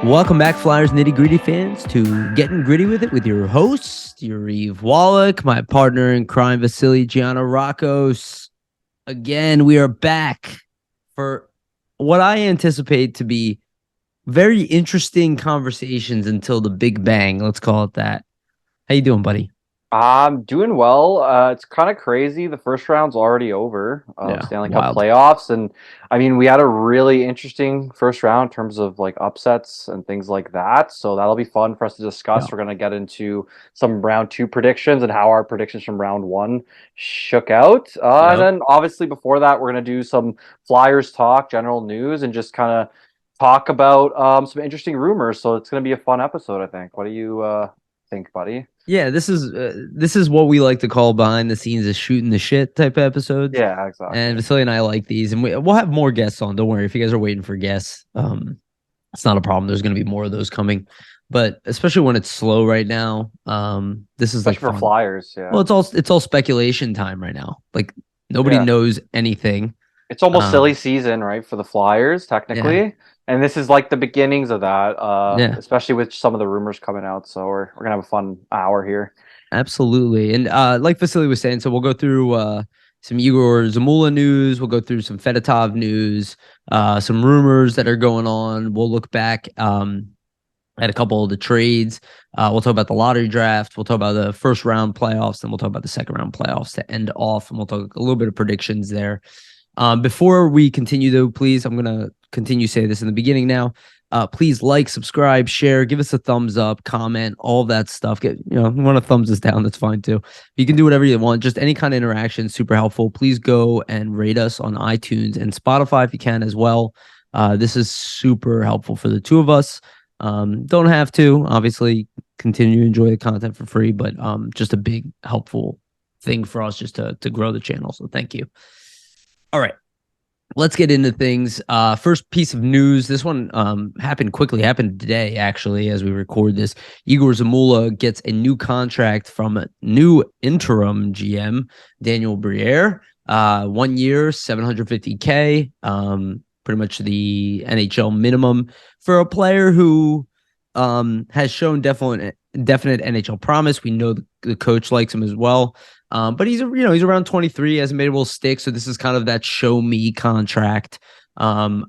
Welcome back, Flyers Nitty Gritty fans, to Getting Gritty with It with your host, Yariv, Wolok, my partner in crime, Vasili, Gianarakos. Again, we are back for what I anticipate to be very interesting conversations until the Big Bang. Let's call it that. How you doing, buddy? I'm doing well. It's kind of crazy. The first round's already over of Yeah, Stanley Cup wild. playoffs, and I mean, we had a really interesting first round in terms of like upsets and things like that. So that'll be fun for us to Yeah, discuss. We're gonna get into some round two predictions and how our predictions from round one shook out. And yep. then obviously before that, we're gonna do some Flyers talk, general news, and just kind of talk about some interesting rumors. So it's gonna be a fun episode, I think. What do you think, buddy? Yeah, this is what we like to call behind the scenes is shooting the shit type of episodes. Yeah, And exactly. Vasily and I like these, and we'll have more guests on. Don't worry if you guys are waiting for guests. It's not a problem. There's going to be more of those coming, but especially when it's slow right now, this is like Especially for fun. Flyers, Well, yeah. it's all speculation time right now. Like nobody Yeah. knows anything. It's almost silly Um, season, right, for the Flyers, yeah, technically. And this is like the beginnings of that, yeah, especially with some of the rumors coming out. So we're gonna have a fun hour here. absolutely. And like Vasily was saying, so we'll go through some Igor Zamula news. We'll go through some Fedotov news, some rumors that are going on. We'll look back. At a couple of the trades. We'll talk about the lottery draft. We'll talk about the first round playoffs, and we'll talk about the second round playoffs to end off. And we'll talk a little bit of predictions there. Before we continue, though, please, I'm going to continue say this in the beginning now. Please like, subscribe, share, give us a thumbs up, comment, all that stuff. Get, you want to thumbs us down, that's fine too. You can do whatever you want. Just any kind of interaction, super helpful. Please go and rate us on iTunes and Spotify if you can as well. This is super helpful for the two of us. Don't have to obviously continue to enjoy the content for free, but just a big helpful thing for us just to grow the channel. So thank you. All right, let's get into things. First piece of news. This one happened today, actually, as we record this. Igor Zamula gets a new contract from a new interim GM, Daniel Briere. 1 year, $750K. Pretty much the NHL minimum for a player who has shown definite NHL promise. We know the coach likes him as well. But he's around 23, hasn't made a real stick. So this is kind of that show me contract.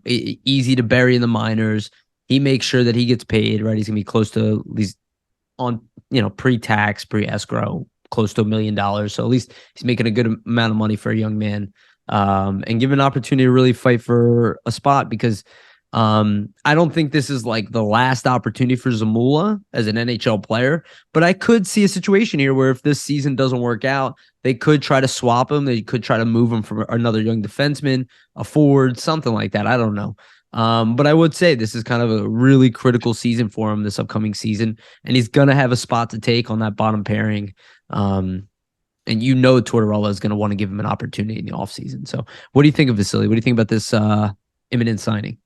Easy to bury in the minors. He makes sure that he gets paid, right? He's gonna be close to at least on, pre-tax, pre-escrow, close to $1 million. So at least he's making a good amount of money for a young man. And give an opportunity to really fight for a spot because I don't think this is like the last opportunity for Zamula as an NHL player, but I could see a situation here where if this season doesn't work out, they could try to swap him. They could try to move him from another young defenseman, a forward, something like that. I don't know. But I would say this is kind of a really critical season for him this upcoming season, and he's going to have a spot to take on that bottom pairing. And Tortorella is going to want to give him an opportunity in the offseason. So what do you think of Vasily? What do you think about this imminent signing?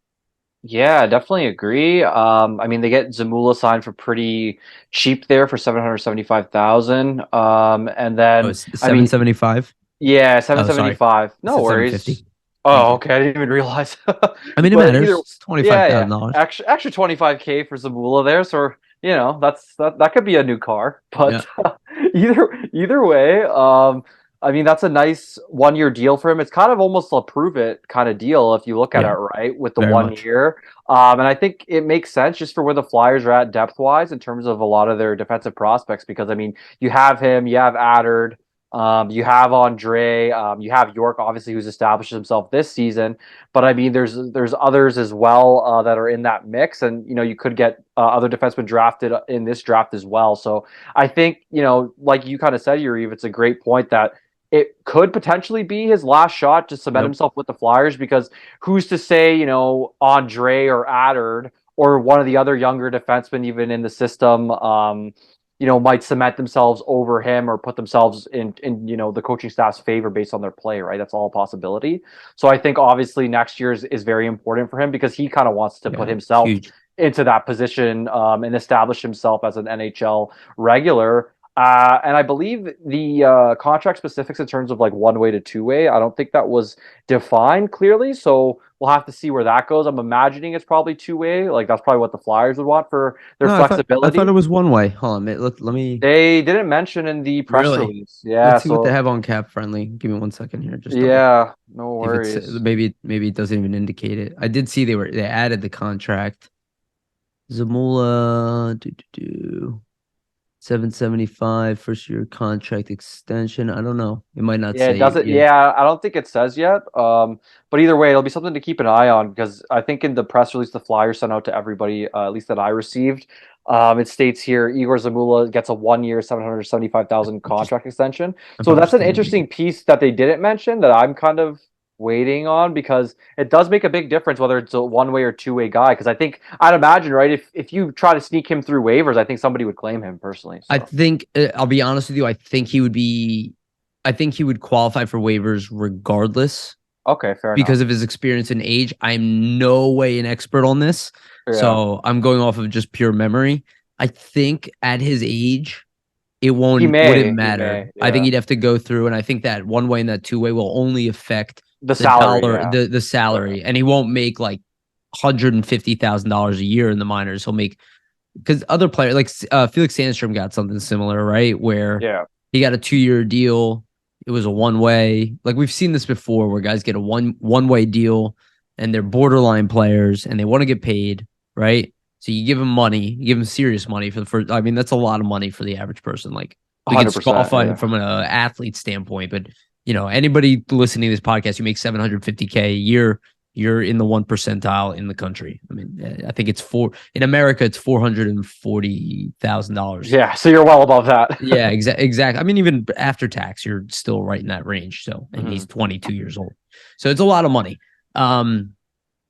Yeah, I definitely agree. I mean, they get Zamula signed for pretty cheap there for 775,000. And Oh, then it's I mean, 775. yeah, Oh, sorry. 775. I No said worries. 750. Thank Oh, you. okay. I didn't even realize. I mean, it But matters. either, It's twenty five yeah, thousand yeah. dollars. Extra 25K for Zamula there. So, that could be a new car. Yeah. But either way, I mean, that's a nice 1 year deal for him. It's kind of almost a prove it kind of deal if you look at it, Yeah. right, with the Very one much. year. And I think it makes sense just for where the Flyers are at depth wise in terms of a lot of their defensive prospects. Because I mean, you have him, you have Adard, you have Andre, you have York, obviously, who's established himself this season. But I mean, there's others as well that are in that mix, and you could get other defensemen drafted in this draft as well. So I think like you kind of said, Yuriv, it's a great point that it could potentially be his last shot to cement Yep. himself with the Flyers because who's to say, Andre or Adard or one of the other younger defensemen even in the system, might cement themselves over him or put themselves in the coaching staff's favor based on their play, right? That's all a possibility. So I think obviously next year is very important for him because he kind of wants to put Yeah. himself Huge. into that position and establish himself as an NHL regular. And I believe the contract specifics in terms of like one way to two way, I don't think that was defined clearly. So we'll have to see where that goes. I'm imagining it's probably two way. Like that's probably what the Flyers would want for their No, I thought it flexibility. was one way. Hold on, let me They didn't mention in the press really. release. Yeah, Let's see what they so have on cap friendly. Give me 1 second here. Just double yeah, no see if it's worries. maybe it doesn't even indicate it. I did see they added the contract. Zamula 775 first year contract extension. I don't know. It might not Yeah, it say doesn't. yet. Yeah, I don't think it says yet. But either way, it'll be something to keep an eye on because I think in the press release the Flyers sent out to everybody, at least that I received, it states here Igor Zamula gets a 1 year, 775,000 contract extension. I'm So that's an just reading. interesting piece that they didn't mention that I'm kind of waiting on because it does make a big difference whether it's a one way or two way guy. Because I think I'd imagine, right, if you try to sneak him through waivers, I think somebody would claim him personally. I So think I'll be honest with you. I think he would qualify for waivers regardless okay, fair enough. because of his experience and age. I'm no way an expert on this, Yeah, so I'm going off of just pure memory. I think at his age, it wouldn't he matter. may, I think yeah. he'd have to go through, and I think that one way and that two way will only affect The the salary, dollar, yeah. the Yeah. salary, and he won't make like $150,000 a year in the minors. He'll make because other players like Felix Sandstrom got something similar, right? Where Yeah. he got a 2 year deal. It was a one way. Like we've seen this before, where guys get a one way deal, and they're borderline players, and they want to get paid, right? So you give them money, you give them serious money for the first. I mean, that's a lot of money for the average person. Like we could scoff 100%. on it Yeah. from an athlete standpoint, but anybody listening to this podcast who makes 750K a year, you're in the 1 percentile in the country. I mean, I think it's in America, it's $440,000. Yeah. So you're well above that. Yeah, exactly. I mean, even after tax, you're still right in that range. So, and hmm he's 22 years old, so it's a lot of money.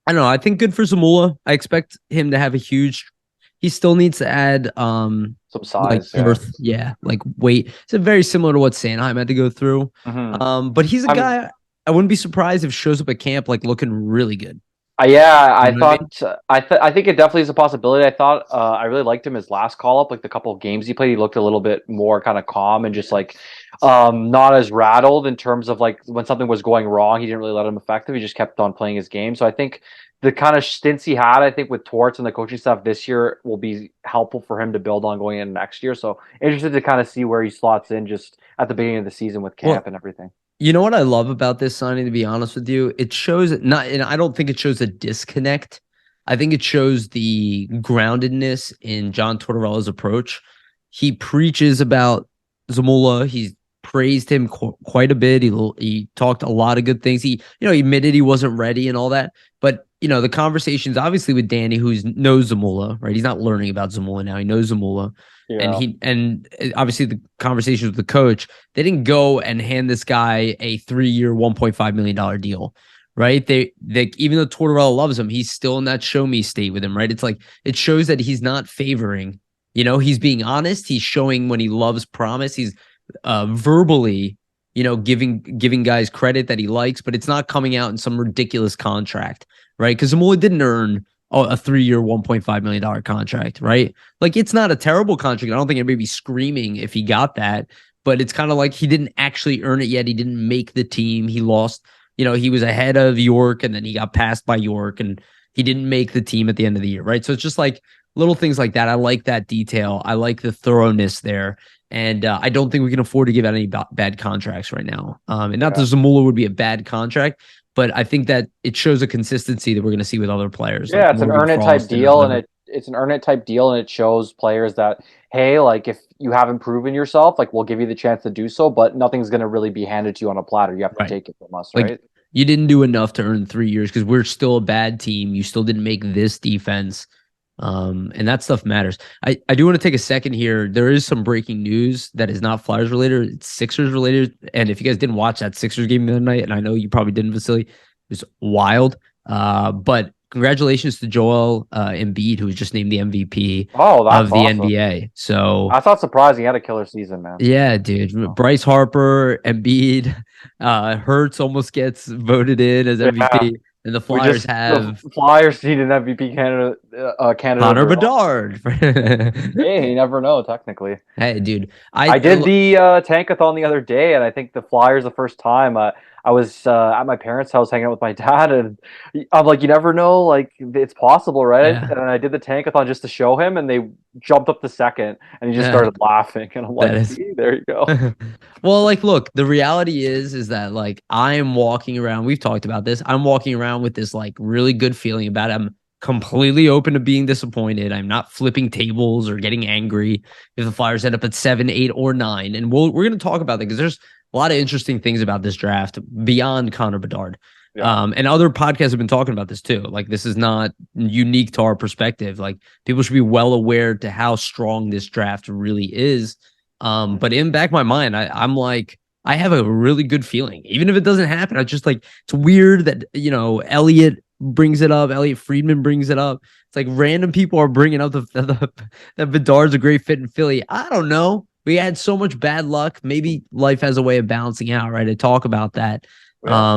I don't know. I think good for Zamula. I expect him to have a huge. He still needs to add Some like size. Yeah. girth, yeah, like weight. It's very similar to what Sanheim had to go through. hmm But he's a I'm guy. I wouldn't be surprised if shows up at camp like looking really good. Yeah, You I know what I mean? thought I think it definitely is a possibility. I thought I really liked him his last call up, like the couple of games he played. He looked a little bit more kind of calm and just like not as rattled in terms of like when something was going wrong, he didn't really let him affect him. He just kept on playing his game. So I think the kind of stints he had, I think with Torts and the coaching staff this year will be helpful for him to build on going in next year. So interested to kind of see where he slots in just at the beginning of the season with camp Well, and everything. you know what I love about this signing, to be honest with you? It shows not, and I don't think it shows a disconnect. I think it shows the groundedness in John Tortorella's approach. He preaches about Zamula. He's praised him quite a bit. He talked a lot of good things. He admitted he wasn't ready and all that. But the conversations obviously with Danny, who knows Zamula, right? He's not learning about Zamula now. He knows Zamula, and Yeah. obviously the conversations with the coach. They didn't go and hand this guy a 3 year, $1.5 million deal, right? They even though Tortorella loves him, he's still in that show me state with him, right? It's like it shows that he's not favoring. He's being honest. He's showing when he loves promise. He's verbally, giving guys credit that he likes, but it's not coming out in some ridiculous contract, right? Because Zamula didn't earn a 3 year, $1.5 million contract, right? Like it's not a terrible contract. I don't think anybody be screaming if he got that, but it's kind of like he didn't actually earn it yet. He didn't make the team. He lost. He was ahead of York, and then he got passed by York, and he didn't make the team at the end of the year, right? So it's just like little things like that. I like that detail. I like the thoroughness there. And I don't think we can afford to give out any bad contracts right now. And not that Yeah. Zamula would be a bad contract, but I think that it shows a consistency that we're going to see with other players like Yeah, it's an Morgan earn it type Frost and deal, and other. it's an earn it type deal, and it shows players that hey, like if you haven't proven yourself, like we'll give you the chance to do so, but nothing's gonna really be handed to you on a platter. You have to Right. take it from us, Like right? you didn't do enough to earn 3 years because we're still a bad team. You still didn't make this defense. And that stuff matters. I do want to take a second here. There is some breaking news that is not Flyers related. It's Sixers related. And if you guys didn't watch that Sixers game the other night, and I know you probably didn't, Vasili, it was wild. But congratulations to Joel Embiid, who was just named the MVP Oh, that's of the awesome. NBA. So That's not surprising. He had a killer season, man. yeah, dude. Oh. Bryce Harper, Embiid, Hurts almost gets voted in as Yeah, MVP. And the We Flyers just the have Flyers need an MVP candidate of Connor their own. Bedard. Hey, you never know. Technically, Hey, dude. I did the tankathon the other day, and I think the Flyers the first time. I was at my parents' house hanging out with my dad, and I'm like, you never know, like it's possible, right? Yeah, And I did the tankathon just to show him, and they jumped up the second, and he just yeah, started laughing, and I'm that like, is. see, there you go. Well, like, look, the reality is that like I am walking around. We've talked about this. I'm walking around with this like really good feeling about it. I'm completely open to being disappointed. I'm not flipping tables or getting angry if the Flyers end up at 7, 8, or 9. And we're gonna talk about that because there's a lot of interesting things about this draft beyond Connor Bedard. Yeah. And other podcasts have been talking about this too. Like this is not unique to our perspective. Like people should be well aware to how strong this draft really is. But in back of my mind, I'm like, I have a really good feeling. Even if it doesn't happen, I just like it's weird that Elliot brings it up, Elliot Friedman brings it up. It's like random people are bringing up that Bedard's a great fit in Philly. I don't know. We had so much bad luck. Maybe life has a way of balancing out, right? I talk about that. Yeah.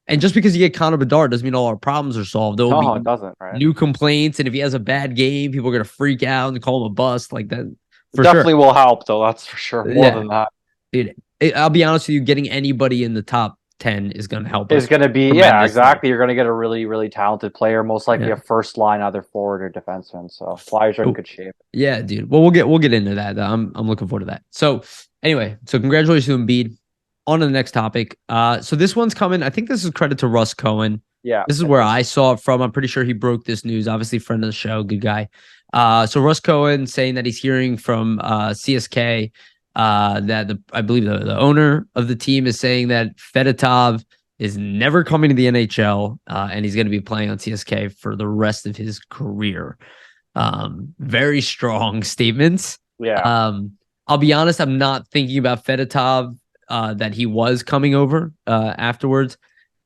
And just because you get Connor Bedard doesn't mean all our problems are solved. There will No, be it doesn't, right? new complaints, and if he has a bad game, people are gonna freak out and call him a bust like that for sure. Definitely will help, though. That's for sure. More Yeah, than that. dude. I'll be honest with you, getting anybody in the top 10 is going to help Is us going to be, yeah, tremendously. exactly. You're going to get a really, really talented player, most likely Yeah. a first line either forward or defenseman. So Flyers are in Oh, good shape. yeah, dude. Well, we'll get into that. I'm looking forward to that. So anyway, so congratulations to Embiid. On to the next topic. So this one's coming. I think this is credit to Russ Cohen. Yeah, This is it where is. I saw it from. I'm pretty sure he broke this news. Obviously, friend of the show, good guy. So Russ Cohen saying that he's hearing from CSK that I believe the owner of the team is saying that Fedotov is never coming to the NHL and he's going to be playing on CSK for the rest of his career. Very strong statements. Yeah. I'll be honest, I'm not thinking about Fedotov that he was coming over afterwards.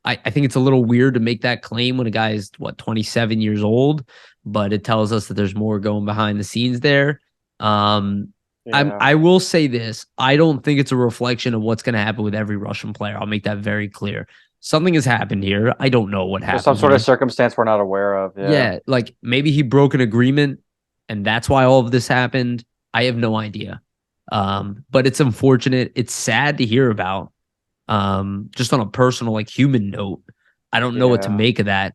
I think it's a little weird to make that claim when a guy is 27 years old, but it tells us that there's more going behind the scenes there. Yeah. I will say this: I don't think it's a reflection of what's going to happen with every Russian player. I'll make that very clear. Something has happened here. I don't know what There's some happened sort of here. circumstance we're not aware of. Yeah. Yeah, like maybe he broke an agreement, and that's why all of this happened. I have no idea. But it's unfortunate. It's sad to hear about. Just on a personal, like human note, I don't know what to Yeah. make of that.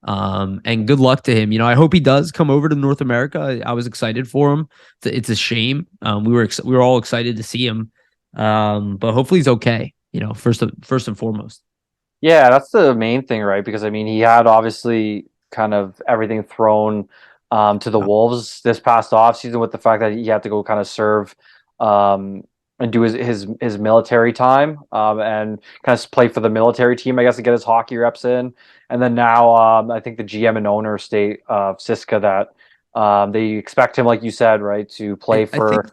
And good luck to him. I hope he does come over to North America. I was excited for him. It's a shame. We were all excited to see him. But hopefully he's okay. First and foremost. Yeah, that's the main thing, right? Because I mean, he had obviously kind of everything thrown to the Wolves this past offseason with the fact that he had to go kind of serve and do his military time and kind of play for the military team, I guess, to get his hockey reps in. And then now I think the GM and owner state of Siska that they expect him, like you said, right, to play I think for.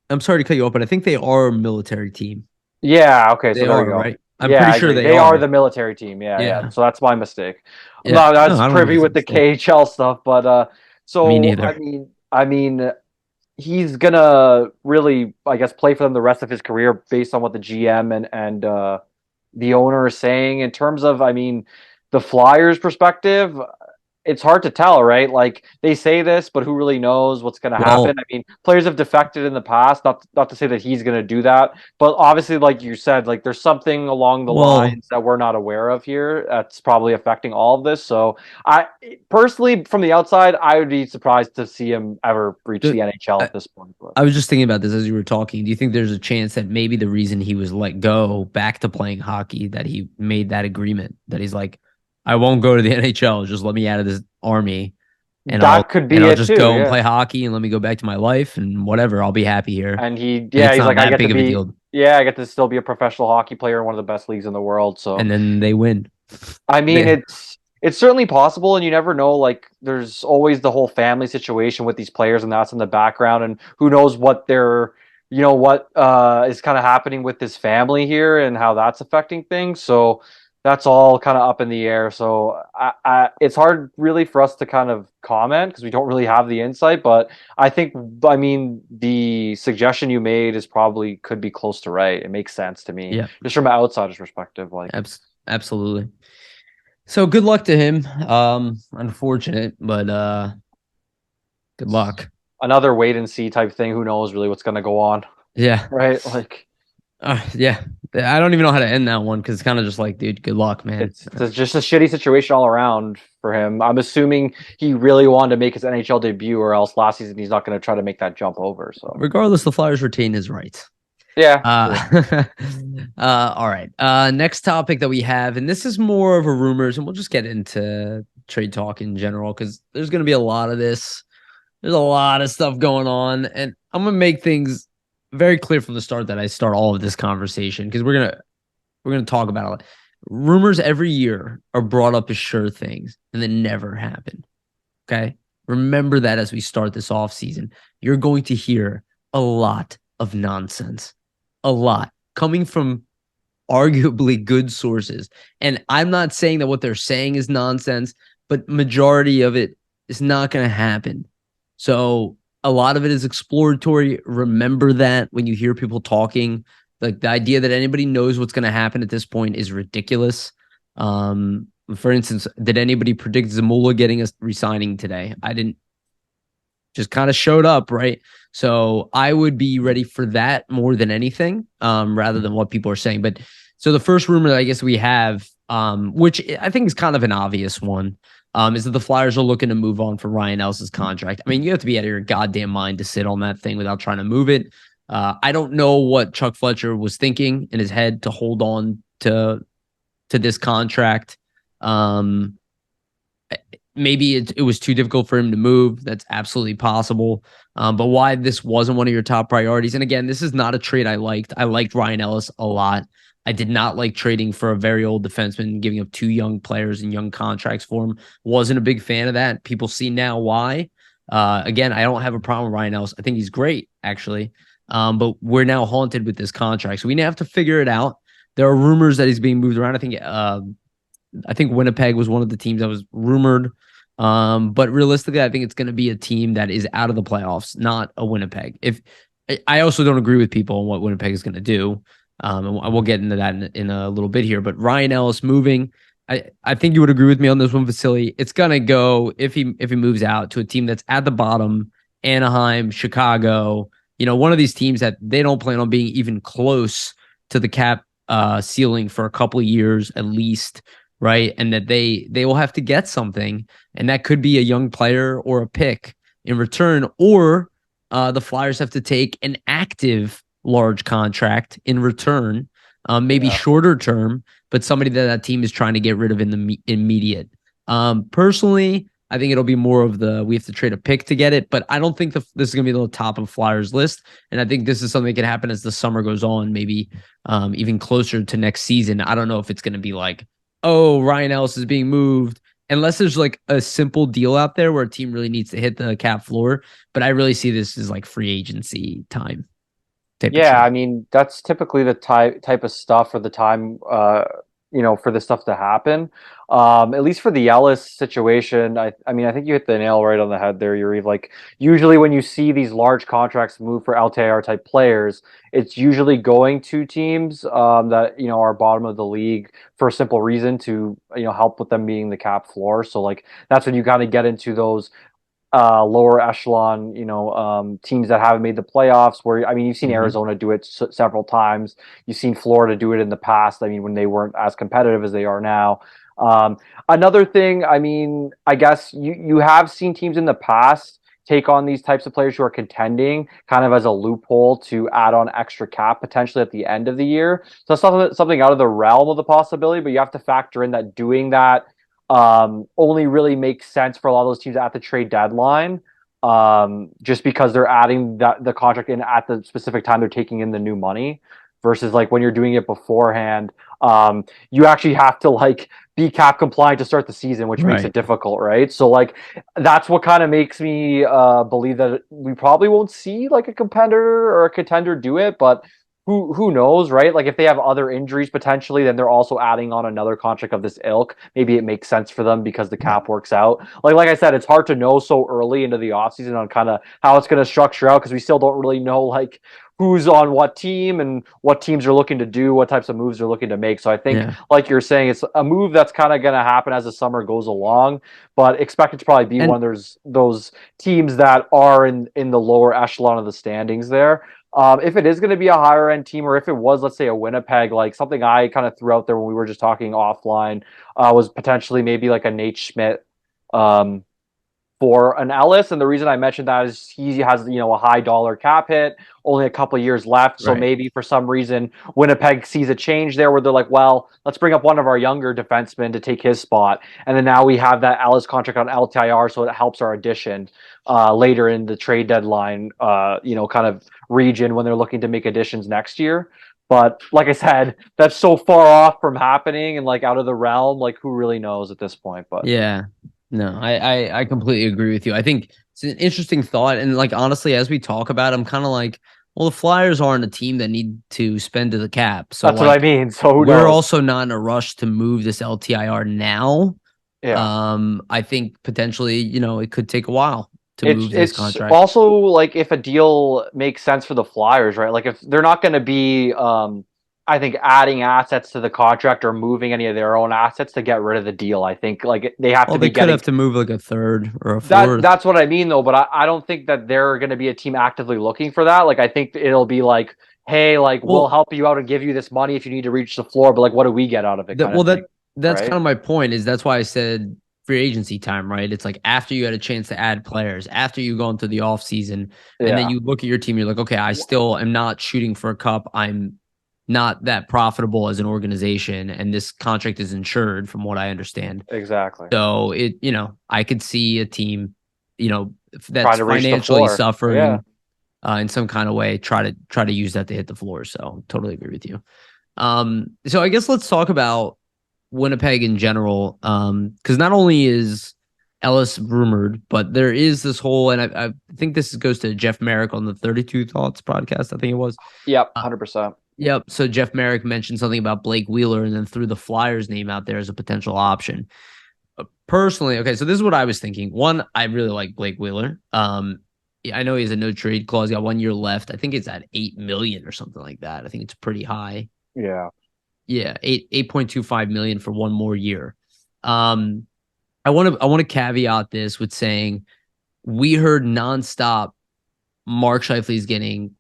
I'm sorry to cut you off, but I think they are a military team. Yeah, okay, so They there we are, go. right? I'm Yeah, pretty I sure agree. they They are are. the military team. Yeah, yeah. Yeah. So that's my mistake. I'm Yeah. not No, as I don't think privy it's a with the mistake. KHL stuff, but Me so neither. I mean, he's gonna really, I guess, play for them the rest of his career based on what the GM and the owner is saying. In terms of, I mean, the Flyers' perspective, it's hard to tell, right? Like they say this, but who really knows what's going to happen? Well, I mean, players have defected in the past. Not to say that he's going to do that, but obviously, like you said, like there's something along the well, lines that we're not aware of here that's probably affecting all of this. So, I personally, from the outside, I would be surprised to see him ever reach the, the NHL I, at this point. But I was just thinking about this as you were talking. Do you think there's a chance that maybe the reason he was let go back to playing hockey, that he made that agreement, that he's like, I won't go to the NHL, just let me out of this army and I'll that could and be I'll it just too. go and Yeah. play hockey and let me go back to my life and whatever, I'll be happy here. And And it's he's not like, I that get to big of a be, deal. yeah, I get to still be a professional hockey player in one of the best leagues in the world. So, And then they win. I mean, They, it's certainly possible, and you never know. Like, there's always the whole family situation with these players, and that's in the background, and who knows what they're, what is kind of happening with this family here, and how that's affecting things. So that's all kind of up in the air. So it's hard really for us to kind of comment because we don't really have the insight. But I mean, the suggestion you made is probably could be close to right. It makes sense to me, yeah, just from an outsider's perspective. Like, absolutely. So good luck to him. Unfortunate, but good luck. Another wait and see type thing. Who knows really what's going to go on, Yeah. right? Like Yeah. I don't even know how to end that one because it's kind of just like, dude, good luck, man. it's just a shitty situation all around for him. I'm assuming he really wanted to make his NHL debut, or else last season he's not going to try to make that jump over. So Regardless, the Flyers retain his rights. yeah, true. All right. Next topic that we have, and this is more of a rumors, and we'll just get into trade talk in general because there's going to be a lot of this. There's a lot of stuff going on, and I'm gonna make things very clear from the start that I start all of this conversation because we're gonna talk about it. Rumors every year are brought up as sure things, and then never happen. Okay, remember that as we start this off season, you're going to hear a lot of nonsense, a lot coming from arguably good sources. And I'm not saying that what they're saying is nonsense, but majority of it is not going to happen. So a lot of it is exploratory. Remember that when you hear people talking, like the idea that anybody knows what's going to happen at this point is ridiculous. For instance, did anybody predict Zamula getting us resigning today? I didn't. Just kind of showed up, right? So I would be ready for that more than anything, rather than what people are saying. But so the first rumor that I guess we have, which I think is kind of an obvious one, is that the Flyers are looking to move on from Ryan Ellis's contract. I mean, you have to be out of your goddamn mind to sit on that thing without trying to move it. I don't know what Chuck Fletcher was thinking in his head to hold on to this contract. Um, Maybe it was too difficult for him to move. That's absolutely possible. But why this wasn't one of your top priorities? And again, this is not a trade I liked. I liked Ryan Ellis a lot. I did not like trading for a very old defenseman, giving up two young players and young contracts for him. Wasn't a big fan of that. People see now why. Again, I don't have a problem with Ryan Ellis. I think he's great, actually. But we're now haunted with this contract. So we now have to figure it out. There are rumors that he's being moved around. I think Winnipeg was one of the teams that was rumored. But realistically, I think it's going to be a team that is out of the playoffs, not a Winnipeg. If I also don't agree with people on what Winnipeg is going to do, and we'll get into that in a little bit here. But Ryan Ellis moving, I think you would agree with me on this one, Vasili. It's going to go if he moves out to a team that's at the bottom, Anaheim, Chicago. One of these teams that they don't plan on being even close to the cap ceiling for a couple of years at least, right? And that they will have to get something, and that could be a young player or a pick in return, or the Flyers have to take an active large contract in return, maybe shorter term, but somebody that team is trying to get rid of in the immediate. Personally, I think it'll be more of we have to trade a pick to get it, but I don't think this is going to be the top of Flyers list. And I think this is something that can happen as the summer goes on, maybe even closer to next season. I don't know if it's going to be like, oh, Ryan Ellis is being moved, unless there's like a simple deal out there where a team really needs to hit the cap floor. But I really see this as like free agency time. Yeah, I mean that's typically the type of stuff or the time for this stuff to happen. At least for the Ellis situation, I mean I think you hit the nail right on the head there, Yariv. Like usually when you see these large contracts move for LTIR type players, it's usually going to teams that are bottom of the league for a simple reason to help with them being the cap floor. So like that's when you kind of get into those lower echelon, teams that haven't made the playoffs. Where I mean, you've seen Mm-hmm. Arizona do it several times. You've seen Florida do it in the past. I mean, when they weren't as competitive as they are now. Another thing, I mean, I guess you have seen teams in the past take on these types of players who are contending, kind of as a loophole to add on extra cap potentially at the end of the year. So that's something out of the realm of the possibility, but you have to factor in that doing that only really makes sense for a lot of those teams at the trade deadline, just because they're adding the contract in at the specific time they're taking in the new money, versus like when you're doing it beforehand, you actually have to like be cap compliant to start the season, which makes it Right. difficult, right? So like that's what kind of makes me believe that we probably won't see like a competitor or a contender do it, but who knows, right? Like if they have other injuries potentially, then they're also adding on another contract of this ilk. Maybe it makes sense for them because the cap works out. Like I said, it's hard to know so early into the offseason on kind of how it's going to structure out because we still don't really know like who's on what team and what teams are looking to do, what types of moves they're looking to make. So I think, Yeah. like you're saying, it's a move that's kind of going to happen as the summer goes along, but expect it to probably be And one of those teams that are in the lower echelon of the standings there. If it is going to be a higher end team, or if it was, let's say, a Winnipeg, like something I kind of threw out there when we were just talking offline, was potentially maybe like a Nate Schmidt, um, for an Ellis. And the reason I mentioned that is he has, a high dollar cap hit, only a couple of years left. So right. maybe for some reason, Winnipeg sees a change there where they're like, well, let's bring up one of our younger defensemen to take his spot. And then now we have that Ellis contract on LTIR, so it helps our addition later in the trade deadline, kind of region when they're looking to make additions next year. But like I said, that's so far off from happening and like out of the realm. Like who really knows at this point? But Yeah. No, I completely agree with you. I think it's an interesting thought. And like honestly, as we talk about it, I'm kind of like, well, the Flyers aren't a team that need to spend to the cap. So that's what I like mean. So who we're knows? also not in a rush to move this LTIR now. Yeah. I think potentially, it could take a while to It's move this it's contract. also like if a deal makes sense for the Flyers, right? Like if they're not going to be, I think adding assets to the contract or moving any of their own assets to get rid of the deal. I think like they have Well, to they be could getting have to move like a third or a that. fourth. That's what I mean though. But I don't think that they're going to be a team actively looking for that. Like I think it'll be like, hey, like we'll Well, help you out and give you this money if you need to reach the floor. But like, what do we get out of it, that kind well of that thing, that's kind right? of my point is that's why I said free agency time, right? It's like after you had a chance to add players, after you go into the off season, and then Yeah, you look at your team, you're like, okay, I still am not shooting for a cup. I'm not that profitable as an organization, and this contract is insured from what I understand. exactly. So I could see a team, Trying that's to reach the financially floor. Yeah. suffering in some kind of way, try to use that to hit the floor. So totally agree with you. So I guess let's talk about Winnipeg in general. Because not only is Ellis rumored, but there is this whole, and I think this goes to Jeff Merrick on the 32 Thoughts podcast. I think it was. Yep. Uh, 100%. yep. So Jeff Merrick mentioned something about Blake Wheeler and then threw the Flyers name out there as a potential option. Personally, okay, so this is what I was thinking. One, I really like Blake Wheeler. Yeah, I know he has a no trade clause. He got 1 year left. I think it's at 8 million or something like that. I think it's pretty high. Yeah. Yeah, 8.25 million for 1 more year. Um, I want to caveat this with saying we heard nonstop Mark Scheifele's getting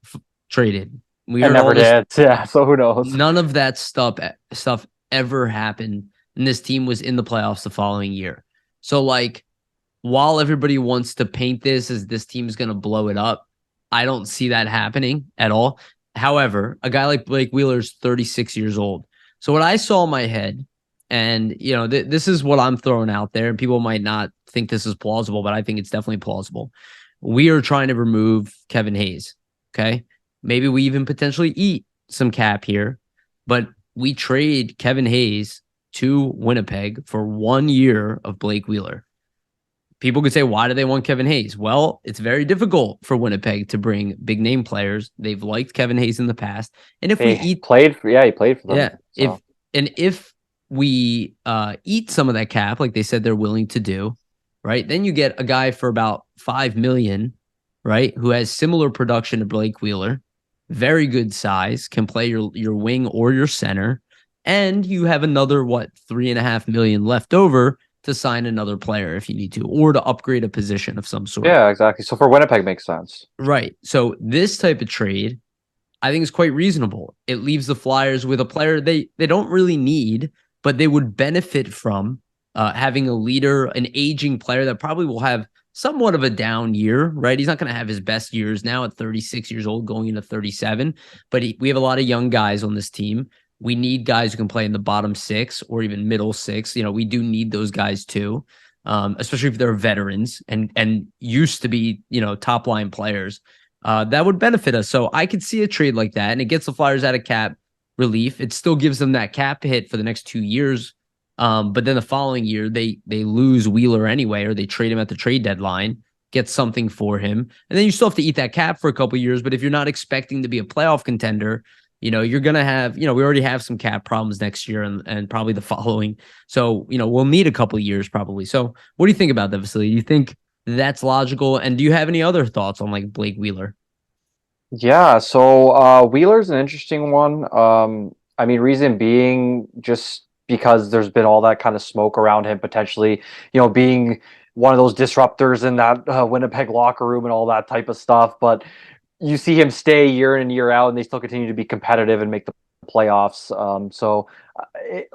traded. We And heard never all this. did. Yeah. So who knows? None of that stuff ever happened, and this team was in the playoffs the following year. So like, while everybody wants to paint this as this team's going to blow it up, I don't see that happening at all. However, a guy like Blake Wheeler's 36 years old. So what I saw in my head, and this is what I'm throwing out there, and people might not think this is plausible, but I think it's definitely plausible. We are trying to remove Kevin Hayes. Okay. Maybe we even potentially eat some cap here, but we trade Kevin Hayes to Winnipeg for 1 year of Blake Wheeler. People could say, why do they want Kevin Hayes? Well, it's very difficult for Winnipeg to bring big name players. They've liked Kevin Hayes in the past. And if we eat, He played for them. yeah, So if we eat some of that cap, like they said they're willing to do, right? Then you get a guy for about 5 million, right? Who has similar production to Blake Wheeler, very good size, can play your wing or your center, and you have another 3.5 million left over to sign another player if you need to, or to upgrade a position of some sort. yeah, exactly. So for Winnipeg makes sense. Right. So this type of trade, I think is quite reasonable. It leaves the Flyers with a player they don't really need, but they would benefit from having a leader, an aging player that probably will have somewhat of a down year, right? He's not going to have his best years now at 36 years old going into 37, but we have a lot of young guys on this team. We need guys who can play in the bottom six or even middle six. We do need those guys too, especially if they're veterans and used to be, top line players. That would benefit us. So I could see a trade like that, and it gets the Flyers out of cap relief. It still gives them that cap hit for the next 2 years. But then the following year, they lose Wheeler anyway, or they trade him at the trade deadline, get something for him. And then you still have to eat that cap for a couple of years. But if you're not expecting to be a playoff contender, you're gonna have, we already have some cap problems next year and probably the following. So, we'll need a couple of years probably. So what do you think about that, Vasili? Do you think that's logical? And do you have any other thoughts on like Blake Wheeler? Yeah, so Wheeler's an interesting one. I mean, reason being just because there's been all that kind of smoke around him potentially, being one of those disruptors in that Winnipeg locker room and all that type of stuff. But you see him stay year in and year out, and they still continue to be competitive and make the playoffs.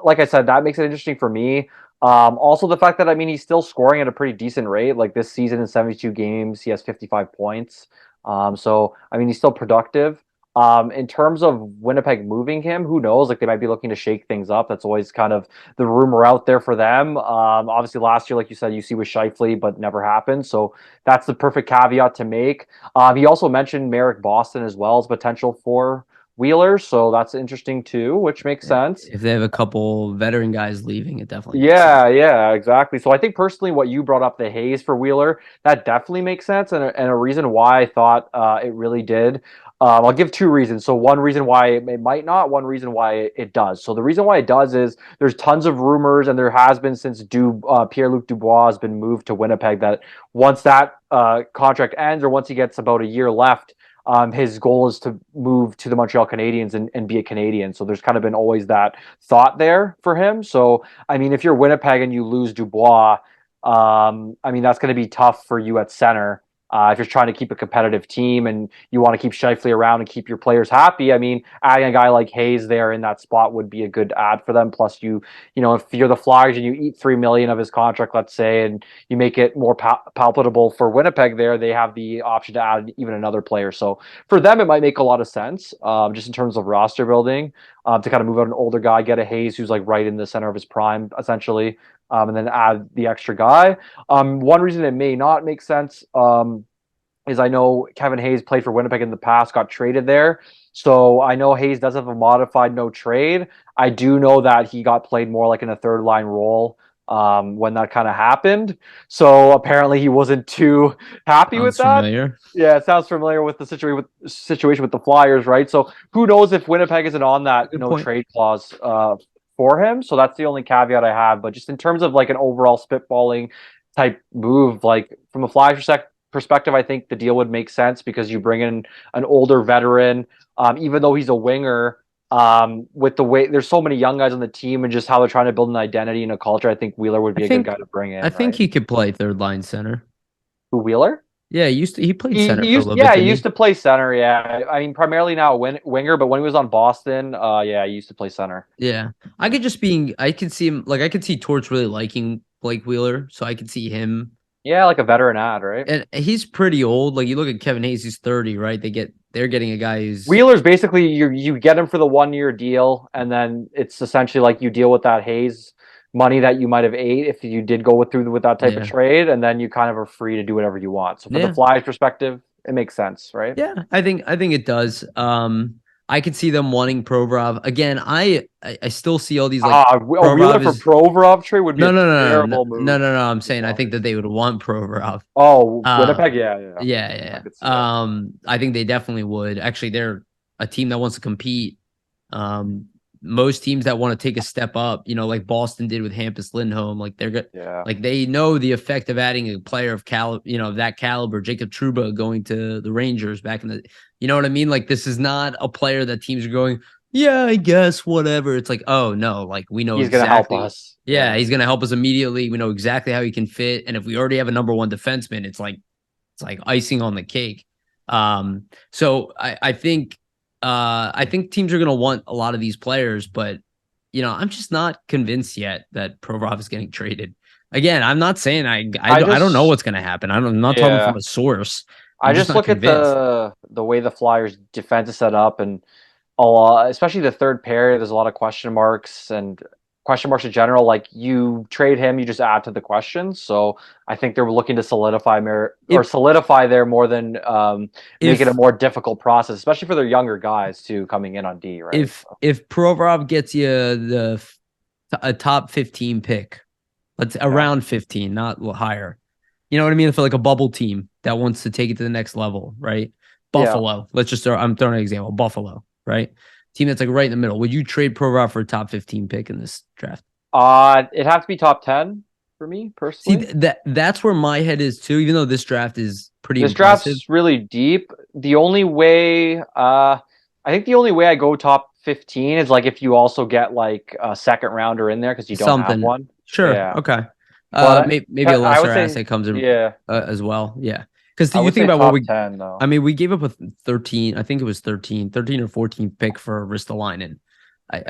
Like I said, that makes it interesting for me. Also, the fact that I mean he's still scoring at a pretty decent rate. Like this season in 72 games, he has 55 points. So I mean he's still productive. In terms of Winnipeg moving him, who knows? Like they might be looking to shake things up. That's always kind of the rumor out there for them. Obviously last year, like you said, you see with Shifley, but never happened. So that's the perfect caveat to make. He also mentioned Merrick Boston as well as potential for Wheeler, so that's interesting too, which makes sense. If they have a couple veteran guys leaving, it definitely makes sense. Yeah, exactly. So I think personally, what you brought up, the Hayes for Wheeler, that definitely makes sense, and a reason why I thought it really did. I'll give two reasons. So one reason why it might not, one reason why it does. So the reason why it does is there's tons of rumors, and there has been since Pierre-Luc Dubois has been moved to Winnipeg that once that contract ends or once he gets about a year left, his goal is to move to the Montreal Canadiens and be a Canadian. So there's kind of been always that thought there for him. So, I mean, if you're Winnipeg and you lose Dubois, I mean, that's going to be tough for you at center. If you're trying to keep a competitive team and you want to keep Shifley around and keep your players happy, I mean, adding a guy like Hayes there in that spot would be a good add for them. Plus, if you're the Flyers and you eat $3 million of his contract, let's say, and you make it more palpable for Winnipeg, there they have the option to add even another player. So for them, it might make a lot of sense, just in terms of roster building, to kind of move out an older guy, get a Hayes who's like right in the center of his prime, essentially, and then add the extra guy. One reason it may not make sense is I know Kevin Hayes played for Winnipeg in the past, got traded there. So I know Hayes does have a modified no trade. I do know that he got played more like in a third line role when that kind of happened. So apparently he wasn't too happy with Sounds that. familiar. Yeah, it sounds familiar with the situation with the Flyers, right? So who knows if Winnipeg isn't on that Good no point. trade clause for him. So that's the only caveat I have. But just in terms of like an overall spitballing type move, like from a Flyers perspective, I think the deal would make sense because you bring in an older veteran, even though he's a winger. With the way there's so many young guys on the team and just how they're trying to build an identity and a culture, I think Wheeler would I be a good think guy to bring I in, think right? he could play third line center. Who, Wheeler? Yeah, he played He, center he for a used little bit, yeah he didn't used he? to play center. Yeah, I mean primarily now winger, but when he was on Boston, yeah, he used to play center. Yeah. I could see him like I could see Torts really liking Blake Wheeler, so I could see him. Yeah, like a veteran ad, right? And he's pretty old. Like you look at Kevin Hayes, he's 30, right? They're getting a guy who's Wheeler's basically you get him for the 1 year deal, and then it's essentially like you deal with that Hayes money that you might have ate if you did go with that type of yeah. trade, and then you kind of are free to do whatever you want. So for the Yeah. Flyers perspective, it makes sense, right? Yeah, I think it does. I could see them wanting Provorov. Again, I still see all these like A Wheeler Provorov for is Provorov trade would be no a no no no no terrible no move. no no. I'm To be saying I think honest. that they would want Provorov. Oh, Uh Winnipeg, yeah, yeah, I yeah, could see that. yeah. I think they definitely would. Actually, they're a team that wants to compete. Um, most teams that want to take a step up, like Boston did with Hampus Lindholm, like they're good. Yeah, Like they know the effect of adding a player of of that caliber, Jacob Trouba going to the Rangers back in the, you know what I mean? Like this is not a player that teams are going, yeah, I guess whatever. It's like, oh no, like we know he's gonna help exactly. us. Yeah, Yeah. he's gonna help us immediately. We know exactly how he can fit, and if we already have a number one defenseman, it's like icing on the cake. So I think teams are going to want a lot of these players, but I'm just not convinced yet that Provorov is getting traded. Again, I'm not saying I I don't know just what's going to happen. I'm not talking yeah. from a source. I I'm just just not look at convinced. the way the Flyers defense is set up, and especially the third pair. There's a lot of question marks and question marks in general. Like you trade him, you just add to the questions. So I think they're looking to If solidify there more than make it a if more difficult process, especially for their younger guys too coming in on D. Right. So, if Provorov gets you a top 15 pick, let's yeah. around 15, not higher. You know what I mean? For like a bubble team that wants to take it to the next level, right? Yeah. Buffalo. I'm throwing an example. Buffalo, right? team that's like right in the middle, would you trade Provorov for a top 15 pick in this draft? It'd have to be top 10 for me See, personally. that's where my head is too, even though this draft is pretty This impressive. draft's really deep. The only way, I think the only way I go top 15 is like if you also get like a second rounder in there because you don't have Something. one. Sure. Yeah, Okay. but Maybe a I lesser would say, asset comes in yeah, as well. Yeah. Because I you would think say about what top we, 10 though. I mean, we gave up a 13, I think it was 13 or 14 pick for Ristolainen.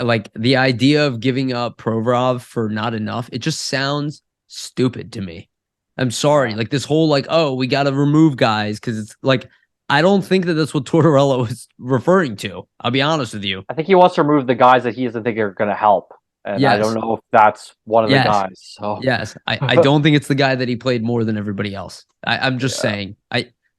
Like the idea of giving up Provorov for not enough, it just sounds stupid to me. I'm sorry. Yeah. Like this whole like, oh, we got to remove guys because it's like, I don't think that that's what Tortorella was referring to. I'll be honest with you. I think he wants to remove the guys that he doesn't think are going to help, and I don't Yes. know if that's one of the Yes. guys. So Yes. I don't think it's the guy that he played more than everybody else. I'm just yeah. saying.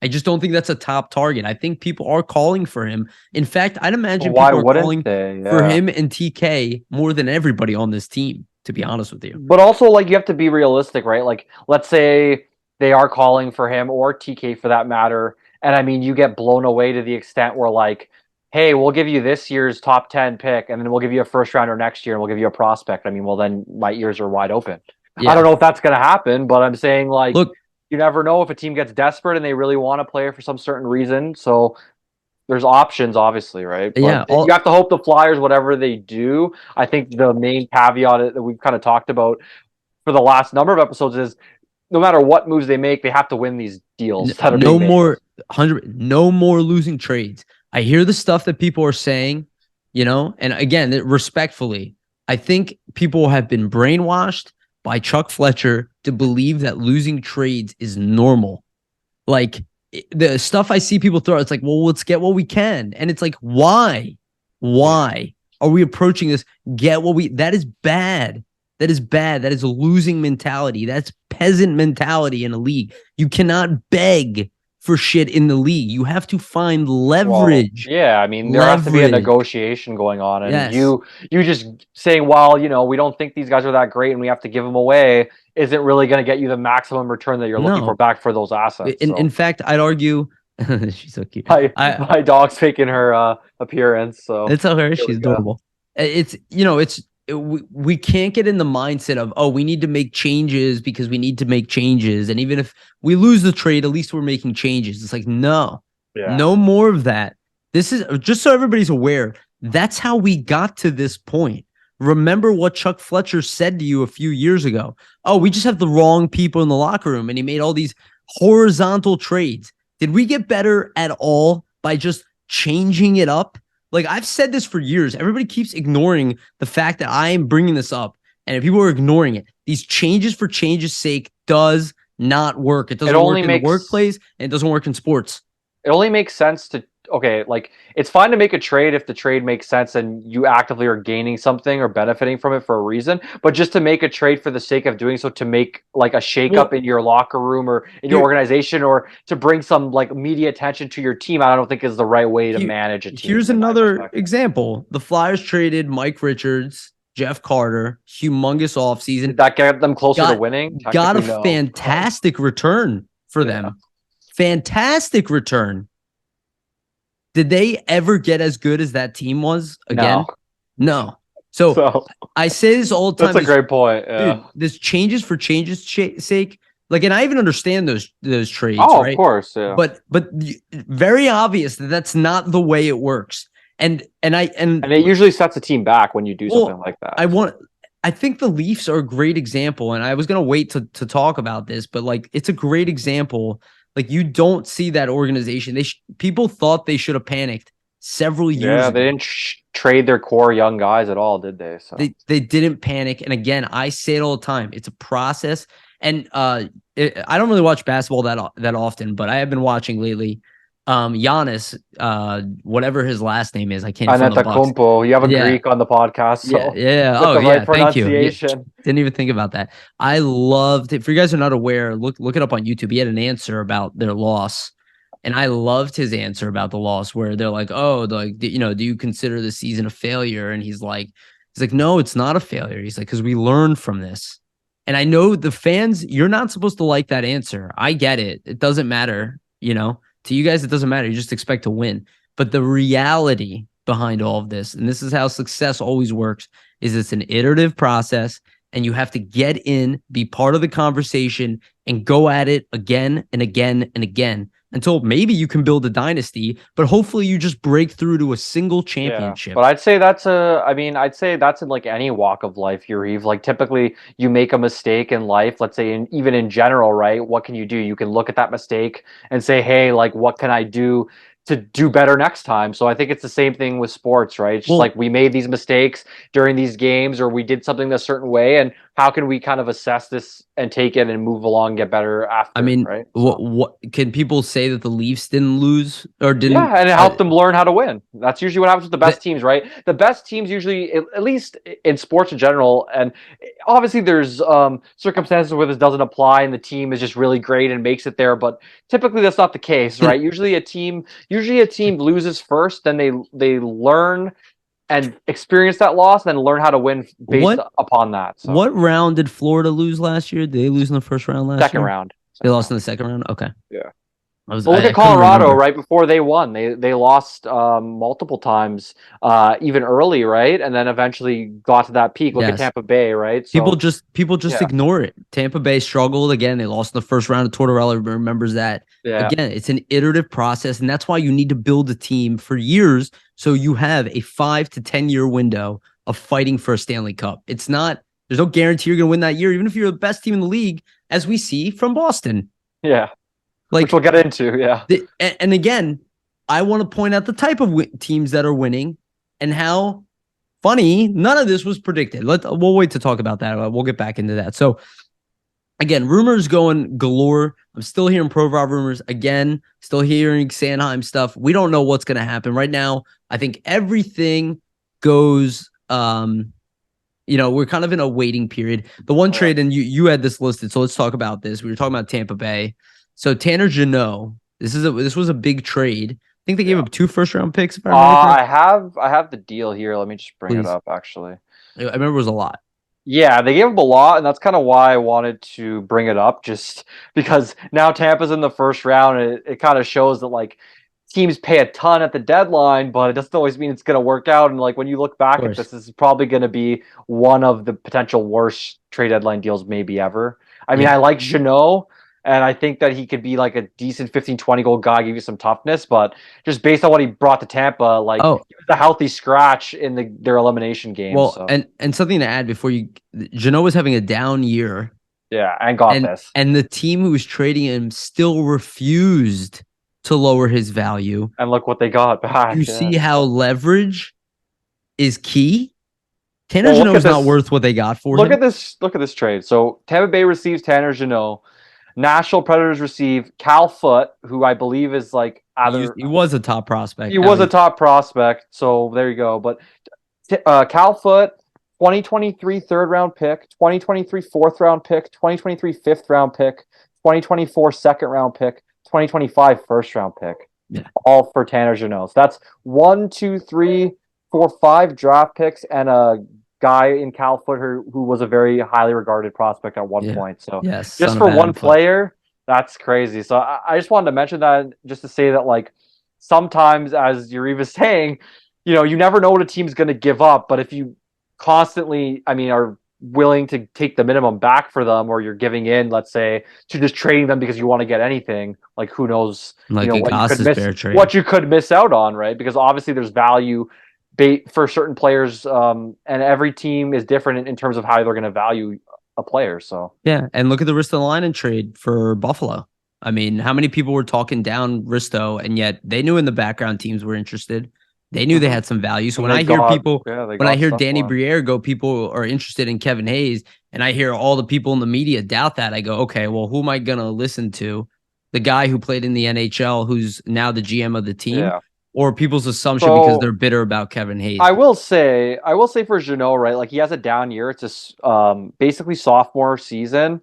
I just don't think that's a top target. I think people are calling for him. In fact, I'd imagine Why people are wouldn't calling they? for Yeah. him and TK more than everybody on this team, to be honest with you. But also, like, you have to be realistic, right? Like, let's say they are calling for him or TK for that matter, and I mean, you get blown away to the extent where, like, hey, we'll give you this year's top 10 pick, and then we'll give you a first rounder next year, and we'll give you a prospect. I mean, well, then my ears are wide open. I don't Yeah. know if that's going to happen, but I'm saying, like, Look, you never know if a team gets desperate and they really want to play for some certain reason. So there's options, obviously, right? But yeah, you all have to hope the Flyers, whatever they do, I think the main caveat that we've kind of talked about for the last number of episodes is no matter what moves they make, they have to win these deals that are no being made. more 100 no more losing trades. I hear the stuff that people are saying, and again, respectfully, I think people have been brainwashed by Chuck Fletcher to believe that losing trades is normal. Like the stuff I see people throw, it's like, well, let's get what we can. And it's like, why? Why are we approaching this? Get what that is bad. That is bad. That is a losing mentality. That's peasant mentality in a league. You cannot beg for shit in the league. You have to find leverage. Well, yeah, I mean, there has to be a negotiation going on, and Yes. you just saying, well, we don't think these guys are that great, and we have to give them away, isn't really going to get you the maximum return that you're looking for back for those assets. In fact, I'd argue she's so cute. My dog's making her appearance, so it's hilarious. She's adorable. We can't get in the mindset of, oh, we need to make changes because we need to make changes. And even if we lose the trade, at least we're making changes. It's like, no more of that. This is just so everybody's aware. That's how we got to this point. Remember what Chuck Fletcher said to you a few years ago. Oh, we just have the wrong people in the locker room. And he made all these horizontal trades. Did we get better at all by just changing it up? Like, I've said this for years. Everybody keeps ignoring the fact that I am bringing this up. And if people are ignoring it, these changes for change's sake does not work. It doesn't work in the workplace, and it doesn't work in sports. It only makes sense to, like, it's fine to make a trade if the trade makes sense and you actively are gaining something or benefiting from it for a reason. But just to make a trade for the sake of doing so, to make like a shakeup in your locker room or in your organization, or to bring some like media attention to your team, I don't think is the right way to manage a team. Here's another example. The Flyers traded Mike Richards, Jeff Carter, humongous offseason. Did that get them closer to winning? Got a fantastic return for them. Fantastic return. Did they ever get as good as that team was again? No. So I say this all the time. That's a great point. Yeah. Dude, this changes for changes sake. Like, and I even understand those trades. Oh, right? Of course. Yeah. But very obvious that that's not the way it works. And it usually sets a team back when you do something like that. I think the Leafs are a great example, and I was gonna wait to talk about this, but like, it's a great example. Like, you don't see that organization. People thought they should have panicked several years ago. They didn't trade their core young guys at all, did they? So they didn't panic. And again, I say it all the time. It's a process. And I don't really watch basketball that often, but I have been watching lately. Giannis, whatever his last name is, I can't. Antetokounmpo. You have a Greek on the podcast, so thank you. Didn't even think about that. I loved it. For you guys who are not aware, look it up on YouTube. He had an answer about their loss, and I loved his answer about the loss, where they're like, "Oh, like, do you consider the season a failure?" And he's like, "No, it's not a failure." He's like, "Because we learned from this." And I know the fans, you're not supposed to like that answer. I get it. It doesn't matter, To you guys, it doesn't matter. You just expect to win. But the reality behind all of this. And this is how success always works is it's an iterative process and you have to get in, be part of the conversation and go at it again and again and again until maybe you can build a dynasty, but hopefully you just break through to a single Yeah, championship. but I'd say that's I mean, I'd say that's in like any walk of life, Yariv. Like typically you make a mistake in life, let's say even in general, right? What can you do? You can look at that mistake and say, hey, like what can I do to do better next time? So I think it's the same thing with sports, right? It's just Well, like we made these mistakes during these games or we did something a certain way, and how can we kind of assess this and take it and move along and get better I after, mean, right? So. what can people say that the Leafs didn't lose or didn't? Yeah, and it helped them learn how to win. That's usually what happens with the That best teams, right? The best teams usually, at least in sports in general, and obviously there's circumstances where this doesn't apply and the team is just really great and makes it there, but typically that's not the case, can right? Usually a team loses first, then they learn and experience that loss, and then learn how to win based what upon that. So what round did Florida lose last year? Did they lose in the first round last second year? round, They second lost round. in the second round. Okay, Yeah. I was Well, look I at couldn't Colorado remember. right before they won. They lost multiple times, even early, right, and then eventually got to that peak. Look at Yes, Tampa Bay, right? people So just yeah, ignore it. Tampa Bay struggled again. They lost in the first round. Tortorella remembers that. yeah, Again, it's an iterative process, and that's why you need to build a team for years so you have a 5 to 10 year window of fighting for a Stanley Cup. It's not there's no guarantee you're going to win that year, even if you're the best team in the league, as we see from Boston. yeah. Which Like we'll get into. Yeah, and again, I want to point out the type of teams that are winning and how funny none of this was predicted. We'll wait to talk about that. We'll get back into that. So again, rumors going galore. I'm still hearing Provorov rumors again. Still hearing Sanheim stuff. We don't know what's going to happen right now. I think everything goes. We're kind of in a waiting period. The one yeah. trade, and you had this listed, so let's talk about this. We were talking about Tampa Bay. So Tanner Jeannot, this was a big trade. I think they gave Yeah. up 2 first-round picks, if I remember correctly. I have the deal here. Let me just bring it Please, up. Actually, I remember it was a lot. yeah, they gave up a lot, and that's kind of why I wanted to bring it up, just because now Tampa's in the first round, and it kind of shows that like teams pay a ton at the deadline, but it doesn't always mean it's going to work out. And like when you look Of back at course, this is probably going to be one of the potential worst trade deadline deals maybe ever. I mean, yeah. I like Jeannot, and I think that he could be like a decent 15, 20 goal guy, give you some toughness, but just based on what he brought to Tampa, like Oh, he was a healthy scratch in their elimination game. well, So and something to add before you, Jeannot was having a down year, yeah, and got and this. and the team who was trading him still refused to lower his value. And look what they got You back. Yeah. see how leverage is key. Tanner Well, Jeannot is not worth what they got for him. Look at this trade. So Tampa Bay receives Tanner Jeannot. Nashville Predators receive Cal Foote, who I believe is like either He was a top he prospect. Now was a he's top prospect. So there you go. But Cal Foote, 2023 third round pick, 2023 fourth round pick, 2023 fifth round pick, 2024 second round pick, 2025 first round pick, yeah, all for Tanner Jeannot. So that's 1, 2, 3, 4, 5 draft picks and a guy in Cal Foote who was a very highly regarded prospect at one yeah, point. So yes, just son of for one Adam Foote. player, that's crazy. So I just wanted to mention that just to say that like sometimes, as Yariv is saying, you never know what a team's going to give up, but if you constantly, I mean, are willing to take the minimum back for them, or you're giving in, let's say, to just trading them because you want to get anything, like who knows, Like a what you could Goss's miss, fair trade. out on, right? Because obviously there's value for certain players, and every team is different in terms of how they're going to value a player. So Yeah, and look at the Ristolainen trade for Buffalo. I mean, how many people were talking down Risto, and yet they knew in the background teams were interested. They knew they mhm. had some value. So And they got, yeah, they when I got hear stuff Danny for him. Briere go, people are interested in Kevin Hayes, and I hear all the people in the media doubt that. I go, okay, well, who am I gonna listen to? The guy who played in the NHL, who's now the GM of the team, Yeah. or people's assumption because So they're bitter about Kevin Hayes? I will say for Jeannot, right? Like he has a down year. It's just basically sophomore season.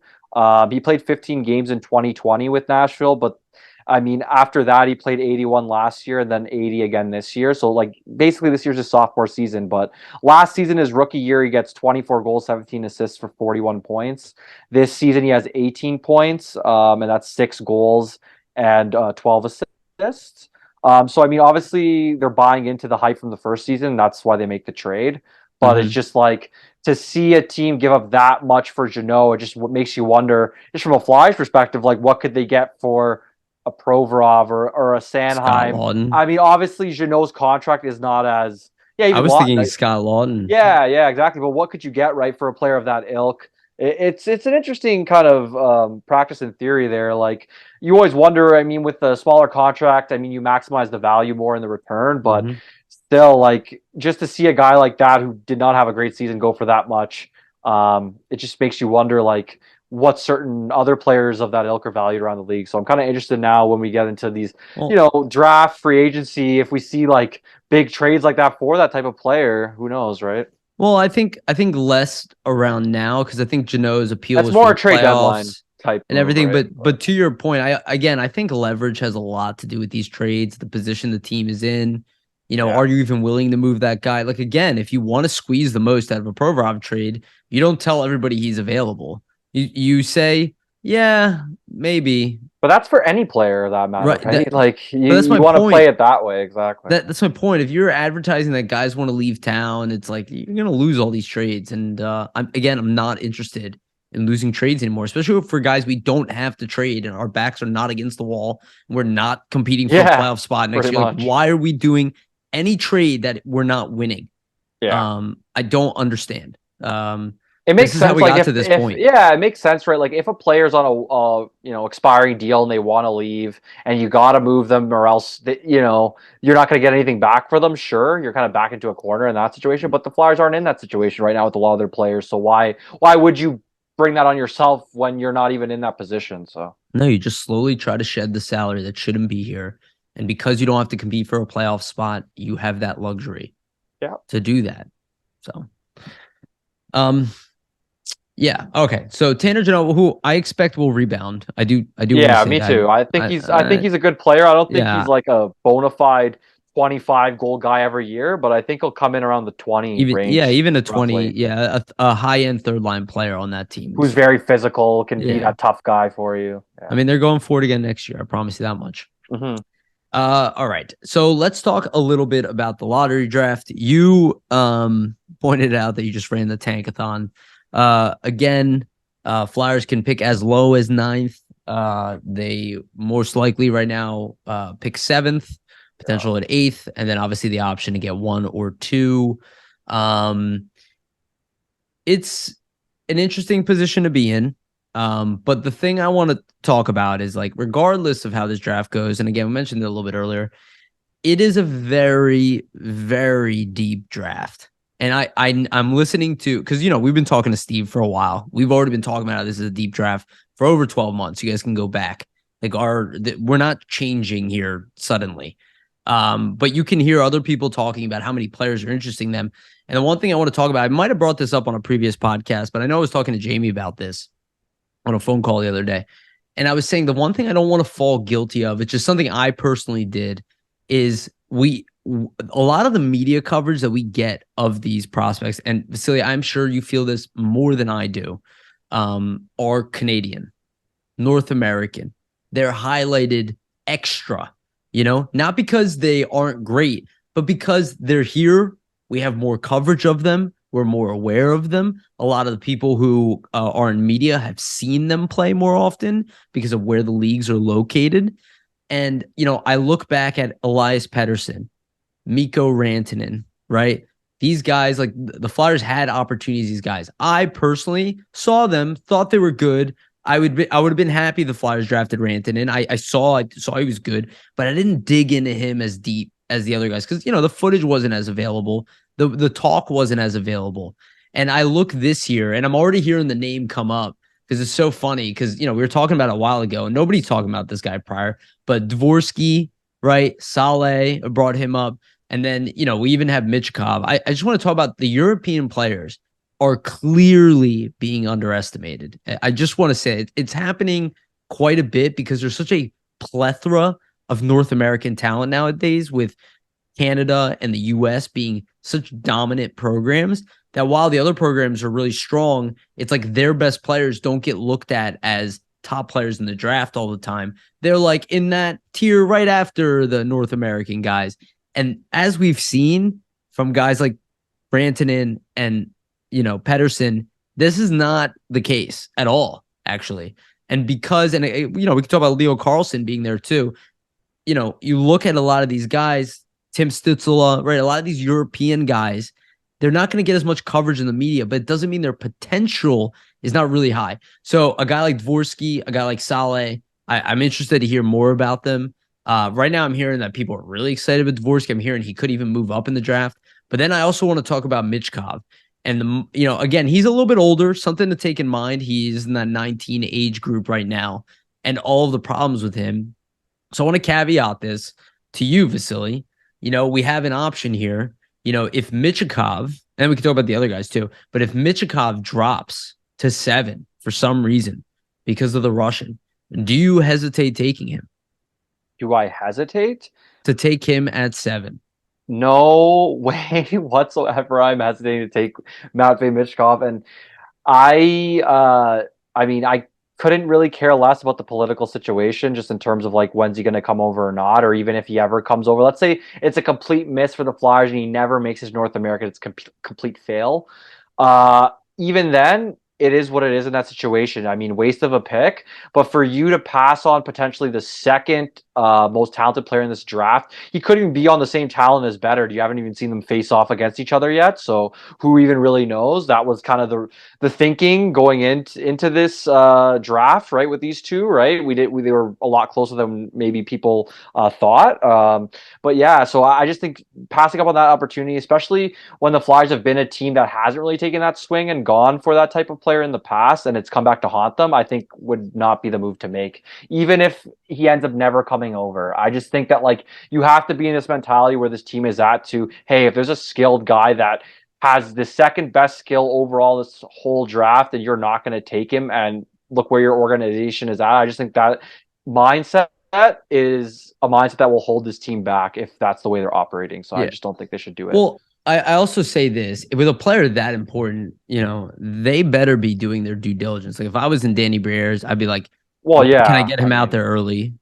He played 15 games in 2020 with Nashville, but I mean after that he played 81 last year and then 80 again this year. So like basically this year's his sophomore season. But last season, his rookie year, he gets 24 goals, 17 assists for 41 points. This season he has 18 points, and that's 6 goals and 12 assists. So I mean, obviously they're buying into the hype from the first season. That's why they make the trade. But it's Hmm. just like to see a team give up that much for Jeannot, it just makes you wonder, just from a Flyers perspective, like what could they get for a Provorov or a Scott Sanheim? Lawton. I mean, obviously Jeannot's contract is not as yeah, I even was Lot. thinking Scott Lawton. Yeah, yeah, exactly. But what could you get right for a player of that ilk? It's an interesting kind of practice in theory there. Like you always wonder. I mean, with the smaller contract, I mean, you maximize the value more in the return, but Hmm. still, like just to see a guy like that who did not have a great season go for that much, it just makes you wonder like what certain other players of that ilk are valued around the league. So I'm kind of interested now when we get into these, Well, draft free agency, if we see like big trades like that for that type of player, who knows, right? I think less around now because I think Genoa's appeal That's is for more a the trade deadline playoffs type and move, everything. right? But to your point, I think leverage has a lot to do with these trades, the position the team is in. Yeah. Are you even willing to move that guy? Like again, if you want to squeeze the most out of a Provorov trade, you don't tell everybody he's available. You say, yeah, maybe. But that's for any player that matter, Right. right? Like But that's you my want to play point. it that way, exactly. That's my point. If you're advertising that guys want to leave town, it's like you're gonna lose all these trades. And I'm not interested in losing trades anymore, especially for guys we don't have to trade and our backs are not against the wall. And we're not competing for a Yeah, playoff spot next pretty year. Like, much. why are we doing any trade that we're not winning? Yeah. I don't understand. It This makes is how sense. we Like got to this if point. yeah, it makes sense, right? Like if a player's on a expiring deal and they want to leave, and you got to move them, or else you're not going to get anything back for them. Sure, you're kind of back into a corner in that situation. But the Flyers aren't in that situation right now with a lot of their players. So why would you bring that on yourself when you're not even in that position? So No, you just slowly try to shed the salary that shouldn't be here. And because you don't have to compete for a playoff spot, you have that luxury yeah, to do that. So, um, yeah, okay. So Tanner Janot, who I expect will rebound. I do want to yeah, say me that. too. I think he's a good player. I don't think he's Yeah, like a bona fide 25 goal guy every year, but I think he'll come in around the 20 range even a 20, roughly. yeah, a high end third line player on that team. Who's very physical, can be Yeah, that tough guy for you. I Yeah. mean they're going for it again next year. I promise you that much. Hmm. All right. So let's talk a little bit about the lottery draft. You pointed out that you just ran the tankathon. Again, Flyers can pick as low as ninth. They most likely right now pick seventh, Yeah. potential at eighth, and then obviously the option to get one or two. Um, it's an interesting position to be in. But the thing I want to talk about is like, regardless of how this draft goes, and again, we mentioned it a little bit earlier, it is a very, very deep draft. And I'm listening to because we've been talking to Steve for a while. We've already been talking about how this is a deep draft for over 12 months. You guys can go back. Like we're not changing here suddenly. But you can hear other people talking about how many players are interesting them. And the one thing I want to talk about, I might have brought this up on a previous podcast, but I know I was talking to Jamie about this on a phone call the other day. And I was saying the one thing I don't want to fall guilty of, it's just something I personally did, is a lot of the media coverage that we get of these prospects, and Vasili, I'm sure you feel this more than I do, are Canadian, North American. They're highlighted extra, not because they aren't great, but because they're here. We have more coverage of them. We're more aware of them. A lot of the people who are in media have seen them play more often because of where the leagues are located. And, I look back at Elias Pettersson, Mikko Rantanen, right? These guys, like the Flyers had opportunities, these guys. I personally saw them, thought they were good. I would have been happy the Flyers drafted Rantanen. I saw he was good, but I didn't dig into him as deep as the other guys because the footage wasn't as available. The talk wasn't as available. And I look this year and I'm already hearing the name come up because it's so funny because we were talking about it a while ago and nobody's talking about this guy prior, but Dvorsky, right? Saleh brought him up. And then, we even have Michkov. I just want to talk about the European players are clearly being underestimated. I just want to say it's happening quite a bit because there's such a plethora of North American talent nowadays with Canada and the US being such dominant programs that while the other programs are really strong, it's like their best players don't get looked at as top players in the draft all the time. They're like in that tier right after the North American guys. And as we've seen from guys like Brantanen and, Pedersen, this is not the case at all, actually. And because, and we can talk about Leo Carlson being there too. You look at a lot of these guys, Tim Stützle, right? A lot of these European guys, they're not going to get as much coverage in the media, but it doesn't mean their potential is not really high. So a guy like Dvorsky, a guy like Saleh, I'm interested to hear more about them. Right now, I'm hearing that people are really excited with Dvorsky. I'm hearing he could even move up in the draft. But then I also want to talk about Michkov. And, again, he's a little bit older, something to take in mind. He's in that 19 age group right now and all of the problems with him. So I want to caveat this to you, Vasili. We have an option here. If Michkov, and we can talk about the other guys too, but if Michkov drops to 7 for some reason because of the Russian, do you hesitate taking him? Do I hesitate? To take him at 7? No way whatsoever. I'm hesitating to take Matvey Michkov, and I couldn't really care less about the political situation, just in terms of like when's he going to come over or not, or even if he ever comes over. Let's say it's a complete miss for the Flyers and he never makes his North American. It's complete fail. Even then, it is what it is in that situation. I mean, waste of a pick, but for you to pass on potentially the second most talented player in this draft, he couldn't even be on the same talent as Better. You haven't even seen them face off against each other yet, so who even really knows? That was kind of the thinking going into this draft, right? With these two, right? They were a lot closer than maybe people thought. But yeah, so I just think passing up on that opportunity, especially when the Flyers have been a team that hasn't really taken that swing and gone for that type of player in the past, and it's come back to haunt them, I think would not be the move to make, even if he ends up never coming over. I just think that like you have to be in this mentality where this team is at to, hey, if there's a skilled guy that has the second best skill overall this whole draft and you're not going to take him, and look where your organization is at. I just think that mindset is a mindset that will hold this team back if that's the way they're operating. So I just don't think they should do it. Well, I also say this, with a player that important, they better be doing their due diligence. Like if I was in Danny Briere's, I'd be like, well, yeah, can I get him out there early?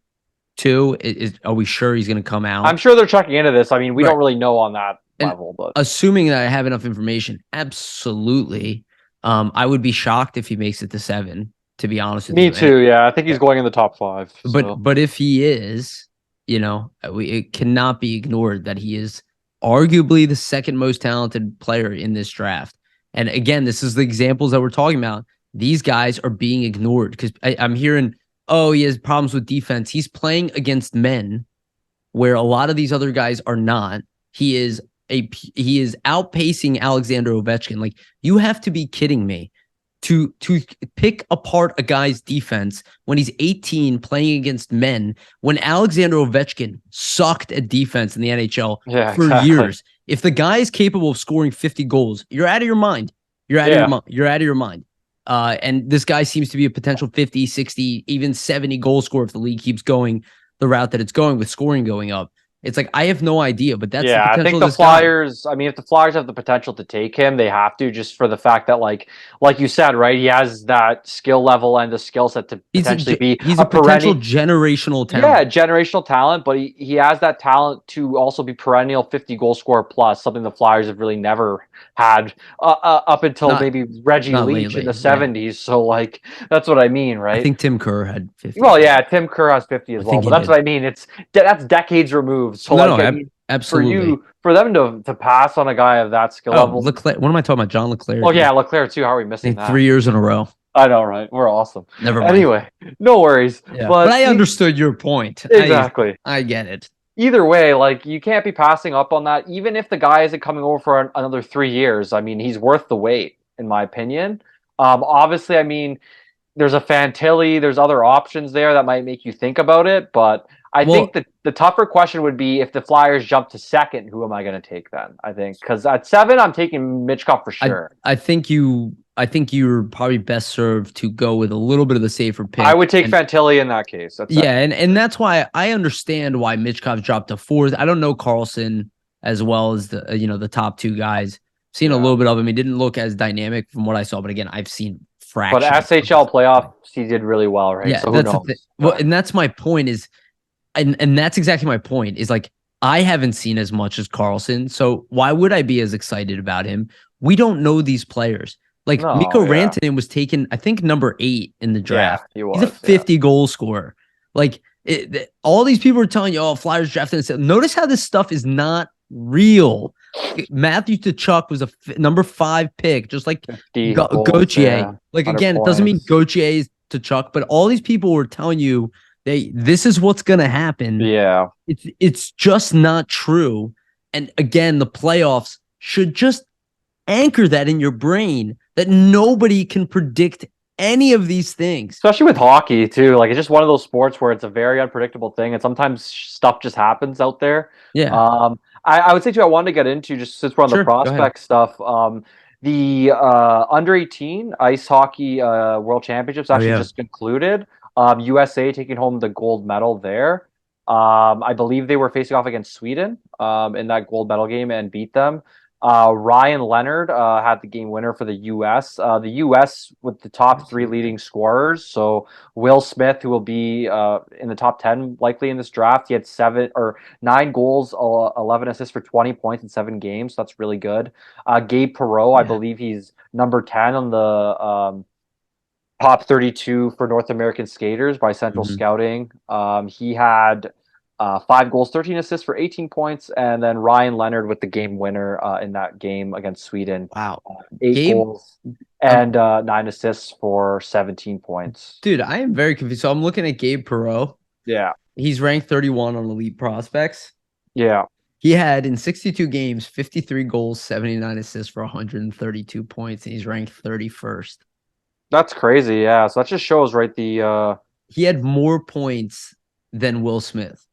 2, are we sure he's going to come out? I'm sure they're checking into this. I mean, we don't really know on that level, but assuming that I have enough information, absolutely. I would be shocked if he makes it to 7, to be honest with you. Me too, yeah. I think he's going in the top 5. But if he is, it cannot be ignored that he is arguably the second most talented player in this draft. And again, this is the examples that we're talking about. These guys are being ignored because I'm hearing, oh, he has problems with defense. He's playing against men where a lot of these other guys are not. He is outpacing Alexander Ovechkin. Like, you have to be kidding me to pick apart a guy's defense when he's 18 playing against men, when Alexander Ovechkin sucked at defense in the NHL for years. If the guy is capable of scoring 50 goals, you're out of your mind. You're out of your mind. And this guy seems to be a potential 50, 60, even 70 goal scorer if the league keeps going the route that it's going with scoring going up. It's like, I have no idea, but that's the potential. I think the Flyers, I mean, if the Flyers have the potential to take him, they have to, just for the fact that, like you said, right, he has that skill level and the skill set to potentially be a potential generational talent. Yeah, generational talent, but he has that talent to also be perennial 50 goal scorer plus, something the Flyers have really never had up until maybe Reggie Leach lately, in the 70s. So, like, that's what I mean, right? I think Tim Kerr had 50. Well, yeah, Tim Kerr has 50 as well, but that's what I mean. That's decades removed. So absolutely. For them to pass on a guy of that skill level. Leclerc, what am I talking about? John Leclerc. Oh yeah, Leclerc too. How are we missing that? 3 years in a row. I know, right? We're awesome. Never mind. Anyway, no worries. Yeah. But I understood your point. Exactly. I get it. Either way, like, you can't be passing up on that, even if the guy isn't coming over for another 3 years. I mean, he's worth the wait, in my opinion. Obviously, I mean, there's a Fantilli, there's other options there that might make you think about it, but I think the tougher question would be if the Flyers jump to 2nd, who am I going to take then? I think because at 7, I'm taking Michkov for sure. I think you're probably best served to go with a little bit of the safer pick. I would take Fantilli in that case. And that's why I understand why Michkov dropped to 4th. I don't know Carlson as well as the top 2 guys. Seen a little bit of him. He didn't look as dynamic from what I saw, but again, I've seen But fraction of SHL something. playoffs, he did really well, right? Yeah, So who that's the thing. knows? Well, and that's my point is, and that's exactly my point is like I haven't seen as much as Carlson, so why would I be as excited about him? We don't know these players. Like Mikko No, yeah, Rantanen was taken, I think, number 8 in the yeah, draft. he He's a was, yeah. 50 goal scorer. Like all these people are telling you, "Oh, Flyers drafted." Notice how this stuff is not real. Matthew Tkachuk was a number 5 pick, just like 50 goals, Gauthier. yeah, Like 100 again, it doesn't mean points. Gauthier is Tkachuk, but all these people were telling you this is what's gonna happen. Yeah. It's just not true. And again, the playoffs should just anchor that in your brain that nobody can predict any of these things. Especially with hockey too. Like it's just one of those sports where it's a very unpredictable thing, and sometimes stuff just happens out there. Yeah, I would say too, I wanted to get into just since we're on the sure. Go ahead. prospect stuff. The under 18 ice hockey world championships Oh actually yeah. just concluded. USA taking home the gold medal there. I believe they were facing off against Sweden in that gold medal game and beat them. Ryan Leonard had the game winner for the U.S. The U.S. with the top 3 leading scorers. So Will Smith, who will be in the top 10 likely in this draft, he had 9 goals, 11 assists for 20 points in 7 games. So that's really good. Gabe Perreault, I Yeah. believe he's number 10 on the top 32 for North American skaters by Central Mhm. Scouting. He had 5 goals, 13 assists for 18 points, and then Ryan Leonard with the game winner in that game against Sweden. Wow. 8 Gabe, goals um, and 9 assists for 17 points. dude, I am very confused. So I'm looking at Gabe Perreault. Yeah. He's ranked 31 on Elite Prospects. Yeah. He had in 62 games, 53 goals, 79 assists for 132 points, and he's ranked 31st. That's crazy. Yeah. So that just shows, right? He had more points than Will Smith.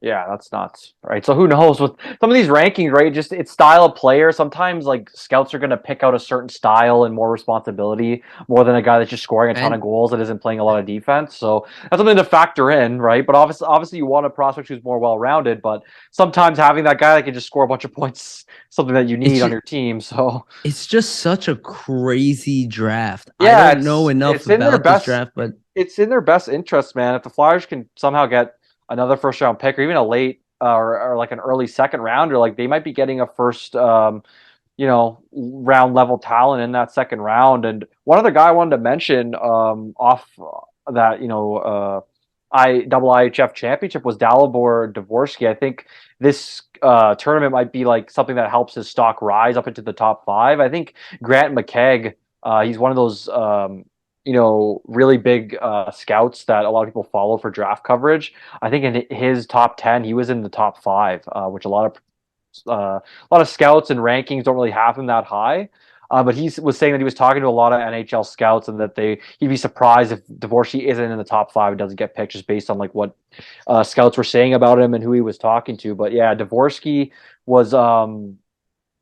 Yeah, that's nuts. Right. So who knows with some of these rankings, right? Just it's style of player. Sometimes like scouts are going to pick out a certain style and more responsibility more than a guy that's just scoring a ton of And goals that isn't playing a lot of defense. So that's something to factor in, right? But obviously you want a prospect who's more well-rounded, but sometimes having that guy that can just score a bunch of points is something that you it's need on just your team. So it's just such a crazy draft. I yeah, don't know enough it's in their about this best draft, but it's in their best interest, man. If the Flyers can somehow get another first round pick or even a late or like an early second rounder, like they might be getting a first round level talent in that second round. And one other guy I wanted to mention off that, IHF championship was Dalibor Dvorsky. I think this tournament might be like something that helps his stock rise up into the top 5. I think Grant McKegg, he's one of those really big scouts that a lot of people follow for draft coverage. I think in his top 10, he was in the top 5, which a lot of scouts and rankings don't really have him that high. But he was saying that he was talking to a lot of NHL scouts and that he'd be surprised if Dvorsky isn't in the top 5 and doesn't get picked just based on like what scouts were saying about him and who he was talking to. But yeah, Dvorsky was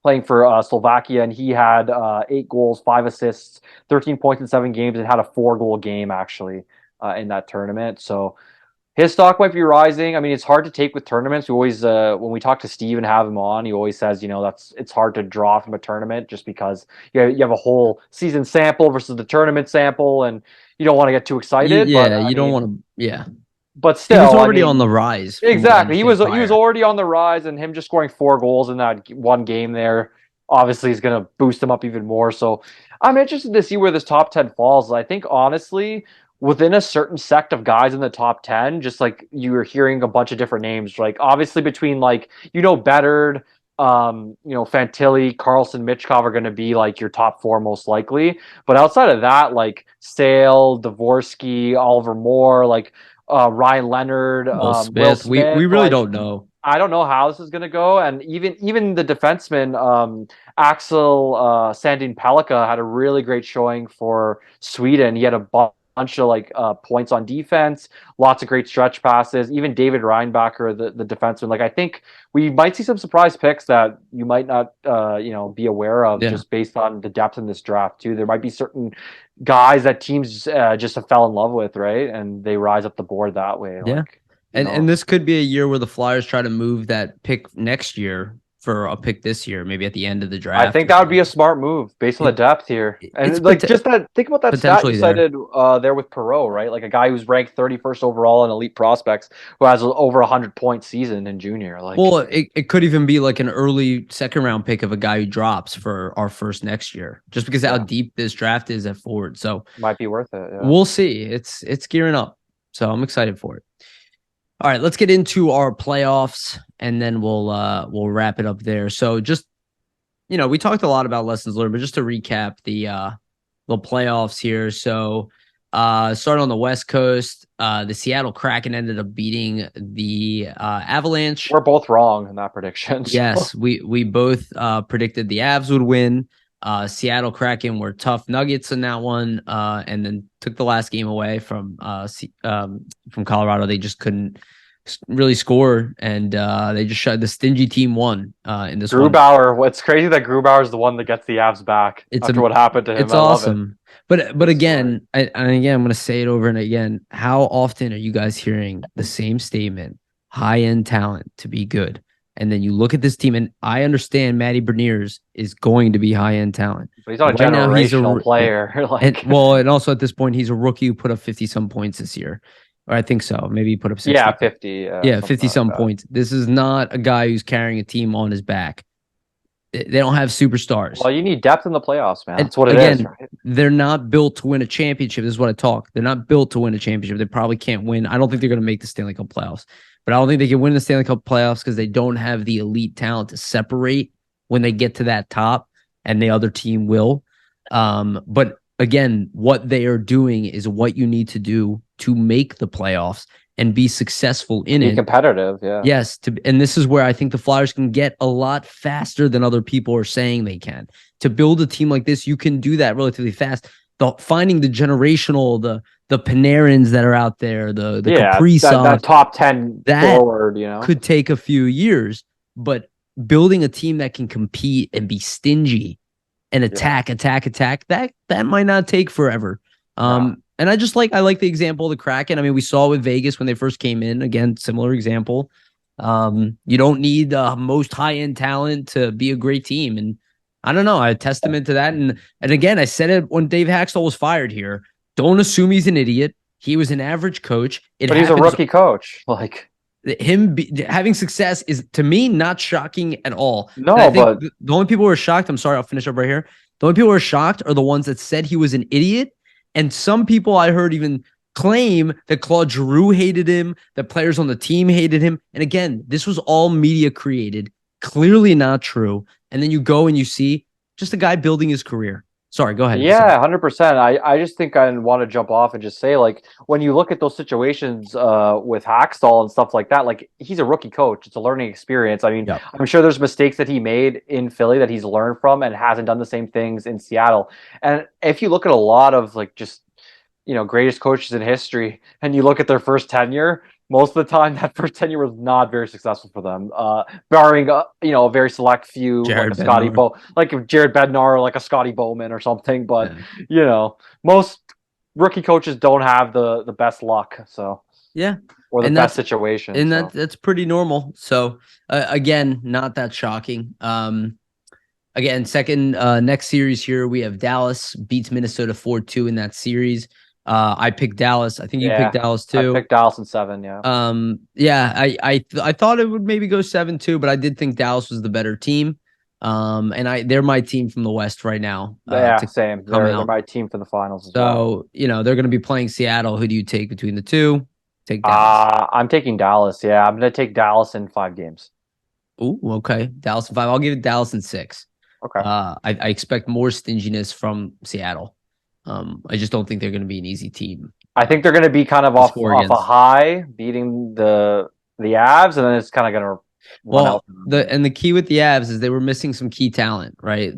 playing for Slovakia, and he had 8 goals, 5 assists, 13 points in 7 games, and had a 4 goal game actually in that tournament. So his stock might be rising. I mean, it's hard to take with tournaments. We always, when we talk to Steve and have him on, he always says, it's hard to draw from a tournament just because you have a whole season sample versus the tournament sample, and you don't want to get too excited. But yeah, I you don't mean, want to. Yeah, but he was still, I already on mean, the rise from what I exactly. He understand was he was prior. already on the rise, and him just scoring 4 goals in that one game there obviously is going to boost him up even more. So I'm interested to see where this top 10 falls. I think honestly, within a certain sect of guys in the top 10, just like you were hearing a bunch of different names, like obviously between like Bedard, Fantilli, Carlson, Mitchkov are going to be like your top 4 most likely. But outside of that, like Sale, Dvorsky, Oliver Moore, like Ryan Leonard, Will Will Smith, we Smith. really Like don't know. I don't know how this is going to go, and even the defenseman Axel Sandin Pellikka had a really great showing for Sweden. He had a bunch of like points on defense, lots of great stretch passes. Even David Reinbacher, the defenseman. Like I think we might see some surprise picks that you might not be aware of Yeah, just based on the depth in this draft too. There might be certain guys that teams just have fell in love with, right? And they rise up the board that way. yeah. Like, who And knows? this could be a year where the Flyers try to move that pick next year for a pick this year, maybe at the end of the I draft think or that would be something. a smart move based on the depth here. It's And like just that think about that stat you potentially there. cited there with Perot, right? Like a guy who's ranked 31st overall in elite prospects who has over 100-point season in junior. Well, Like it could even be like an early second round pick of a guy who drops for our first next year, just because of how yeah, deep this draft is at forward. So might be worth it. Yeah. we'll see. It's gearing up. So I'm excited for it. All right, let's get into our playoffs and then we'll wrap it up there. So just we talked a lot about lessons learned, but just to recap the playoffs here. So starting on the West Coast, the Seattle Kraken ended up beating the Avalanche. We're both wrong in that prediction. So. Yes, we both predicted the Avs would win. Seattle Kraken were tough Nuggets in that one, and then took the last game away from Colorado. They just couldn't really score, and they just shut the stingy team won in this one. Grubauer, what's crazy that Grubauer is the one that gets the Avs back after what happened to him. It's I love it. awesome. But again, and again, I'm going to say it over and again. How often are you guys hearing the same statement? High end talent to be good, and then you look at this team, and I understand Matty Beniers is going to be high end talent. But he's not a Right now, generational player. Like, and also at this point, he's a rookie who put up 50 some points this year. Or I think so. Maybe he put up 60. yeah, 50. Yeah, 50 some points. This is not a guy who's carrying a team on his back. They don't have superstars. Well, you need depth in the playoffs, man. And that's what it is, right? They're not built to win a championship. This is what I talk. They're not built to win a championship. They probably can't win. I don't think they're going to make the Stanley Cup playoffs. But I don't think they can win the Stanley Cup playoffs because they don't have the elite talent to separate when they get to that top, and the other team will. But again, what they are doing is what you need to do to make the playoffs and be successful in it. Be competitive, yeah. Yes, and this is where I think the Flyers can get a lot faster than other people are saying they can. To build a team like this, you can do that relatively fast. Finding the generational, the Panarins that are out there, the Kaprizov, that top 10 forward, could take a few years. But building a team that can compete and be stingy and attack, that might not take forever. And I like the example of the Kraken. I mean, we saw it with Vegas when they first came in. Again, similar example. You don't need the most high-end talent to be a great team. And I don't know, a testament to that. And again, I said it when Dave Haxtell was fired here. Don't assume he's an idiot. He was an average coach. But he's a rookie coach. Like having success is, to me, not shocking at all. No, but the only people who are shocked, I'm sorry, I'll finish up right here. The only people who are shocked are the ones that said he was an idiot. And some people I heard even claim that Claude Giroux hated him, that players on the team hated him. And again, this was all media created, clearly not true. And then you go and you see just a guy building his career. Sorry, go ahead. Yeah, 100%. I just think I want to jump off and just say, like, when you look at those situations with Hackstall and stuff like that, like, he's a rookie coach. It's a learning experience. I mean, I'm sure there's mistakes that he made in Philly that he's learned from and hasn't done the same things in Seattle. And if you look at a lot of, like, just, greatest coaches in history, and you look at their first tenure, most of the time that first tenure was not very successful for them, barring a very select few, like a Scotty like Jared Bednar or like a Scotty Bowman or something. But most rookie coaches don't have the best luck, so or the best situation, and that's pretty normal. So again, not that shocking. Again, second next series here, we have Dallas beats Minnesota 4-2 in that series. I picked Dallas. I think you picked Dallas too. I picked Dallas in 7. Yeah. I thought it would maybe go 7-2, but I did think Dallas was the better team. And they're my team from the West right now. Same. They're my team for the finals as well. So they're going to be playing Seattle. Who do you take between the two? Take Dallas. I'm taking Dallas. Yeah, I'm going to take Dallas in 5 games. Ooh, okay. Dallas in 5. I'll give it Dallas in 6. Okay. I expect more stinginess from Seattle. I just don't think they're going to be an easy team. I think they're going to be kind of off a high, beating the Avs, and then it's kind of going to the key with the Avs is they were missing some key talent, right?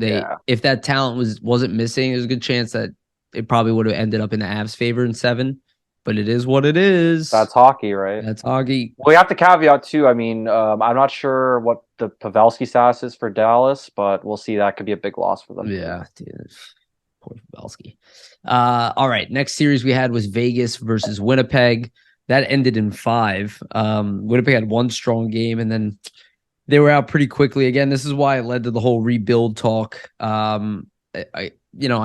If that talent wasn't missing, there's a good chance that it probably would have ended up in the Avs' favor in 7. But it is what it is. That's hockey, right? That's hockey. Well, you have to caveat too. I mean, I'm not sure what the Pavelski status is for Dallas, but we'll see. That could be a big loss for them. Yeah, dude. Poor Pavelski. All right. Next series we had was Vegas versus Winnipeg. That ended in 5. Winnipeg had one strong game, and then they were out pretty quickly. Again, this is why it led to the whole rebuild talk. I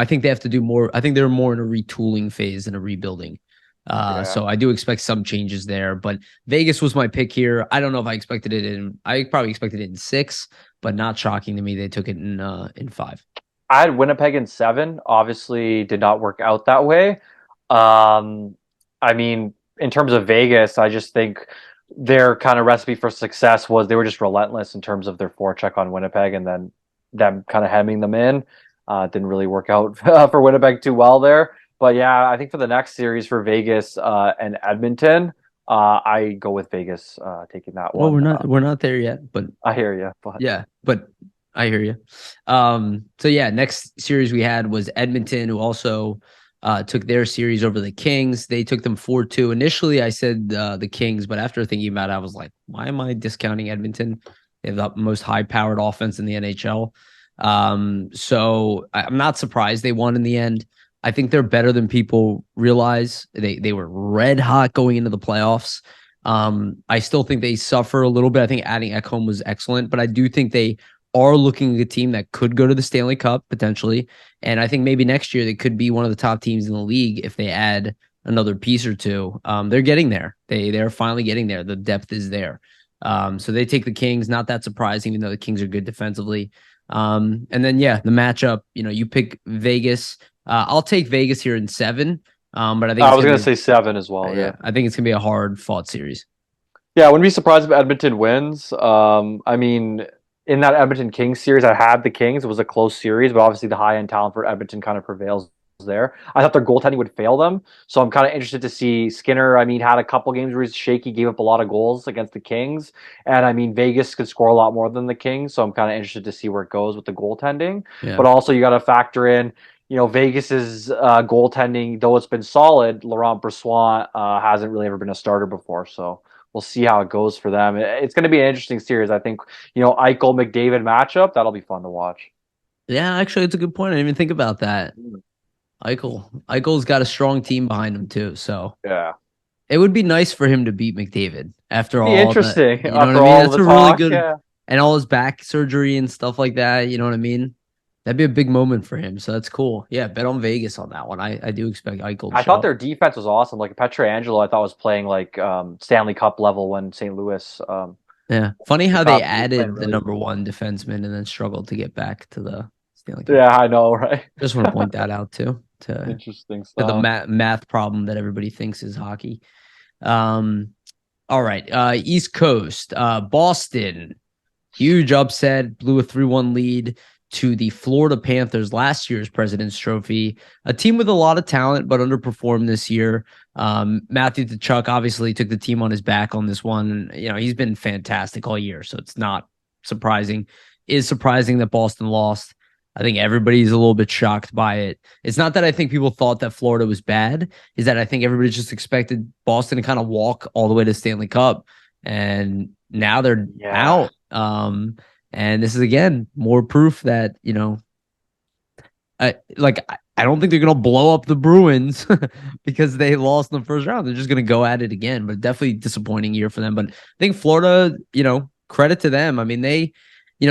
think they have to do more. I think they're more in a retooling phase than a rebuilding. Yeah. So I do expect some changes there. But Vegas was my pick here. I don't know if I expected it in. I probably expected it in 6, but not shocking to me. They took it in 5. I had Winnipeg in 7. Obviously, did not work out that way. Um, I mean, in terms of Vegas, I just think their kind of recipe for success was they were just relentless in terms of their forecheck on Winnipeg, and then them kind of hemming them in. Didn't really work out for Winnipeg too well there. But yeah, I think for the next series for Vegas and Edmonton, I go with Vegas taking that Well, one. we're not there yet, but I hear you, but yeah, but I hear you. So yeah, next series we had was Edmonton, who also took their series over the Kings. They took them 4-2. Initially, I said the Kings, but after thinking about it, I was like, why am I discounting Edmonton? They have the most high-powered offense in the NHL. So I'm not surprised they won in the end. I think they're better than people realize. They were red hot going into the playoffs. I still think they suffer a little bit. I think adding Ekholm was excellent, but I do think they are looking at a team that could go to the Stanley Cup potentially. And I think maybe next year they could be one of the top teams in the league if they add another piece or two. They're getting there. They're finally getting there. The depth is there. So they take the Kings. Not that surprising, even though the Kings are good defensively. And then yeah, the matchup. You pick Vegas. I'll take Vegas here in 7. But I think I was going to say 7 as well. Yeah. I think it's gonna be a hard fought series. Yeah, I wouldn't be surprised if Edmonton wins. I mean, in that Edmonton Kings series, I had the Kings. It was a close series, but obviously the high end talent for Edmonton kind of prevails there. I thought their goaltending would fail them, so I'm kind of interested to see Skinner. I mean, had a couple games where he's shaky, gave up a lot of goals against the Kings, and I mean Vegas could score a lot more than the Kings, so I'm kind of interested to see where it goes with the goaltending. Yeah. But also, you got to factor in. Vegas's goaltending, though it's been solid, Laurent Brossoit hasn't really ever been a starter before, so we'll see how it goes for them. It's going to be an interesting series. I think, Eichel McDavid matchup, that'll be fun to watch. Yeah, actually, it's a good point. I didn't even think about that. Eichel's got a strong team behind him too, so Yeah. it would be nice for him to beat McDavid after It'd be all interesting. that. You know what I After mean? all That's the a really talk, good, yeah. and all his back surgery and stuff like that. You know what I mean? That'd be a big moment for him. So that's cool. Yeah, bet on Vegas on that one. I do expect Eichel to I show thought up. their defense was awesome. Like Pietrangelo, I thought was playing like Stanley Cup level when St. Louis. Yeah, funny how they He was playing added the really number well. one defenseman and then struggled to get back to the Stanley Cup. Yeah, I know, right? Just want to point that out too to Interesting to the stuff. math problem that everybody thinks is hockey. All right, East Coast, Boston, huge upset, blew a 3-1 lead to the Florida Panthers, last year's President's Trophy, a team with a lot of talent but underperformed this year. Matthew Tkachuk obviously took the team on his back on this one. He's been fantastic all year, so it's not surprising. It is surprising that Boston lost. I think everybody's a little bit shocked by it. It's not that I think people thought that Florida was bad, is that I think everybody just expected Boston to kind of walk all the way to Stanley Cup, and now they're out. And this is, again, more proof that, I don't think they're going to blow up the Bruins because they lost in the first round. They're just going to go at it again, but definitely disappointing year for them. But I think Florida, credit to them. I mean, they,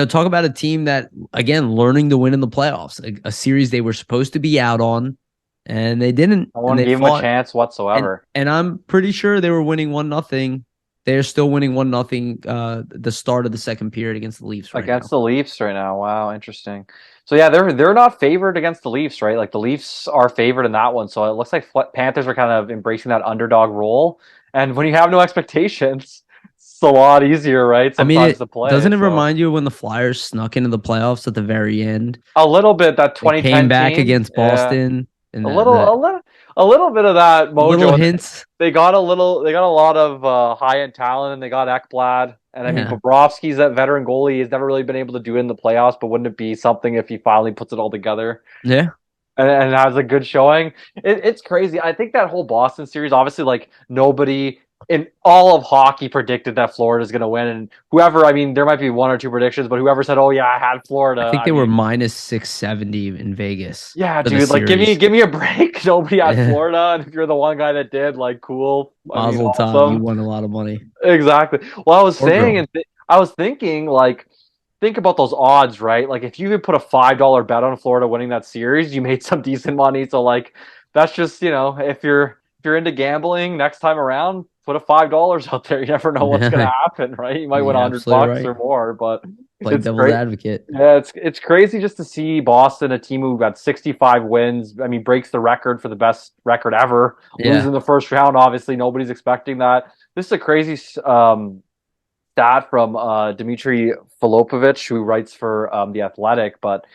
talk about a team that, again, learning to win in the playoffs, a series they were supposed to be out on, and they didn't. No one gave them a chance whatsoever. And I'm pretty sure they were winning 1-0. They're still winning 1-0 the start of the second period against the Leafs against the Leafs right now. Wow, interesting. So yeah, they're not favored against the Leafs, right? Like the Leafs are favored in that one. So it looks like Panthers are kind of embracing that underdog role. And when you have no expectations, it's a lot easier, right? Sometimes to play. Doesn't it remind you when the Flyers snuck into the playoffs at the very end? A little bit, that 2010 came back team. against Boston. And a little bit of that mojo. Little hints. They got a lot of high-end talent, and they got Ekblad. And I mean, Bobrovsky's that veteran goalie. He's never really been able to do it in the playoffs, but wouldn't it be something if he finally puts it all together? Yeah. And has a good showing. It's crazy. I think that whole Boston series, obviously, like nobody in all of hockey predicted that Florida is going to win. And whoever, I mean, there might be one or two predictions, but whoever said, "Oh yeah, I had Florida," I think they were minus 670 in Vegas. Yeah, dude, like give me a break. Nobody had Florida, and if you're the one guy that did, like, cool. Mazel tov, you won a lot of money. Exactly. Well, I was saying, I was thinking like think about those odds, right? Like if you even put a $5 bet on Florida winning that series, you made some decent money. So like that's just, if you're into gambling next time around, put a $5 out there. You never know what's gonna Yeah, happen, right? You might win you're absolutely $100 right. or more, but Playing it's devil's great. advocate. Yeah, it's crazy just to see Boston, a team who got 65 wins. I mean, breaks the record for the best record ever. Yeah, Losing the first round, obviously nobody's expecting that. This is a crazy stat from Dmitry Filipovich, who writes for The Athletic. But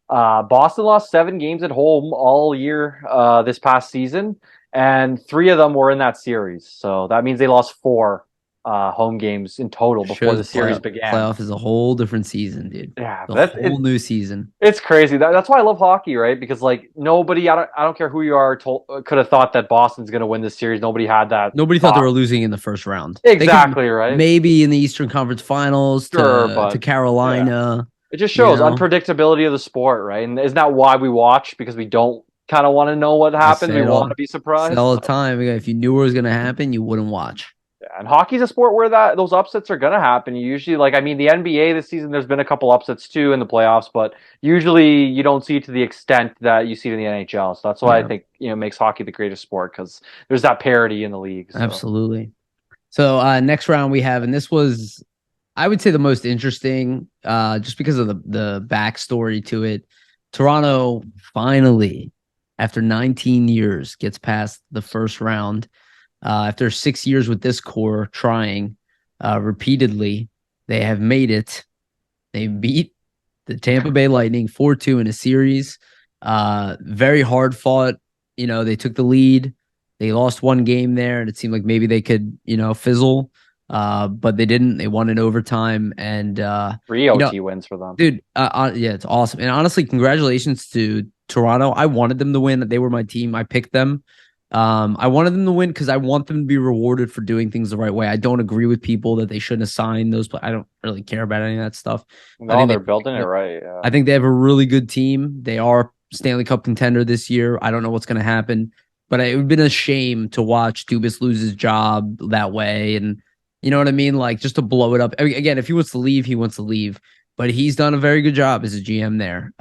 Boston lost 7 games at home all year this past season, and 3 of them were in that series. So that means they lost 4 home games in total before shows the series began. playoff is a whole different season, dude. Yeah, The but whole new season. it's crazy. That's why I love hockey, right? Because like nobody, I don't care who you are, could have thought that Boston's going to win this series. Nobody had that Nobody thought they thought. were losing in the first round. They could Exactly, right? maybe in the Eastern Conference Finals Sure, to but yeah. Carolina, It just you shows know. unpredictability of the sport, right? And isn't that why we watch? Because we don't kind of want to know what I happens. say We it want to all be say it surprised. all the So, time. If you knew what was gonna happen, you wouldn't watch. yeah. And hockey's a sport where that those upsets are gonna happen. You usually, like, I mean, the NBA this season, there's been a couple upsets too in the playoffs, but usually you don't see it to the extent that you see it in the NHL. So that's why I Yeah, think makes hockey the greatest sport because there's that parity in the league. So absolutely. So next round we have, and this was I would say the most interesting, just because of the backstory to it. Toronto finally, after 19 years, gets past the first round. After 6 years with this core trying repeatedly, they have made it. They beat the Tampa Bay Lightning 4-2 in a series. Very hard fought. They took the lead. They lost one game there, and it seemed like maybe they could, fizzle. But they didn't. They won in overtime. And, 3 OT wins for them. dude, yeah, it's awesome. And honestly, congratulations to Toronto. I wanted them to win. They were my team. I picked them. I wanted them to win because I want them to be rewarded for doing things the right way. I don't agree with people that they shouldn't assign those. I don't really care about any of that stuff. I No, think they're they, building it right. Yeah. I think they have a really good team. They are Stanley Cup contender this year. I don't know what's going to happen, but it would have been a shame to watch Dubas lose his job that way. And you know what I mean? Like just to blow it up. I mean, again, if he wants to leave, he wants to leave. But he's done a very good job as a GM there.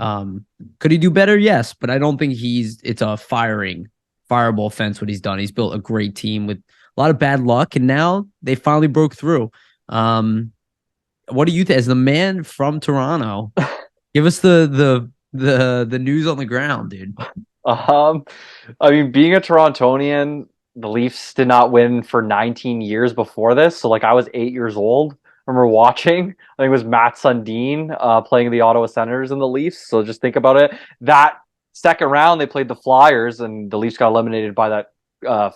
Could he do better? Yes, but I don't think it's a fireball offense what he's done. He's built a great team with a lot of bad luck, and now they finally broke through. What do you think as the man from Toronto? Give us the news on the ground, dude. Um, I mean, being a Torontonian, the Leafs did not win for 19 years before this. So, like, I was 8 years old. I remember watching. I think it was Matt Sundin playing the Ottawa Senators and the Leafs. So just think about it. That second round, they played the Flyers, and the Leafs got eliminated by that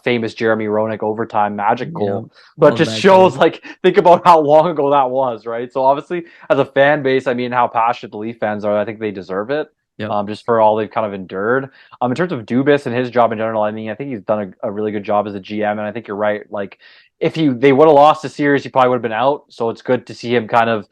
famous Jeremy Roenick overtime magic Yeah, goal. But all just that shows, goal. like, think about how long ago that was, right? So obviously, as a fan base, I mean, how passionate the Leaf fans are. I think they deserve it Yep. just for all they've kind of endured. In terms of Dubas and his job in general, I mean, I think he's done a really good job as a GM, and I think you're right. Like, if they would have lost the series, he probably would have been out. So it's good to see him kind of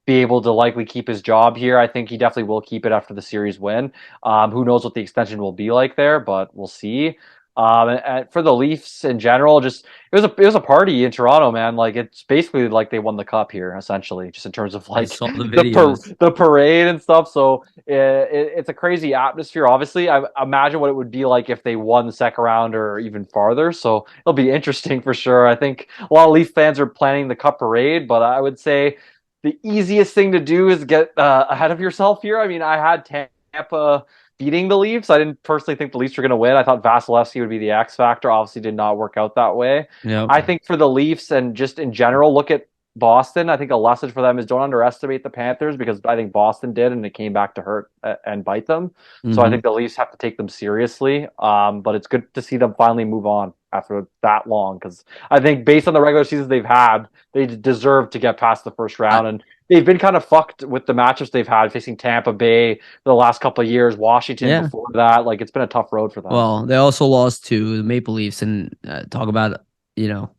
be able to likely keep his job here. I think he definitely will keep it after the series win. Who knows what the extension will be like there, but we'll see. And for the Leafs in general, just it was a party in Toronto, man. Like it's basically like they won the cup here, essentially, just in terms of I like saw the the videos. the parade and stuff. So it's a crazy atmosphere. Obviously, I imagine what it would be like if they won the second round or even farther. So it'll be interesting for sure. I think a lot of Leaf fans are planning the cup parade, but I would say the easiest thing to do is get ahead of yourself here. I mean, I had Tampa beating the Leafs. I didn't personally think the Leafs were going to win. I thought Vasilevsky would be the X factor. Obviously, did not work out that way. Yep. I think for the Leafs and just in general, look at Boston. I think a lesson for them is don't underestimate the Panthers because I think Boston did and it came back to hurt and bite them. So I Mm-hmm. think the Leafs have to take them seriously. But it's good to see them finally move on after that long because I think based on the regular seasons they've had, they deserve to get past the first I, round. And they've been kind of fucked with the matchups they've had facing Tampa Bay the last couple of years, Washington yeah. before that. Like it's been a tough road for them. Well, they also lost to the Maple Leafs, and talk about you know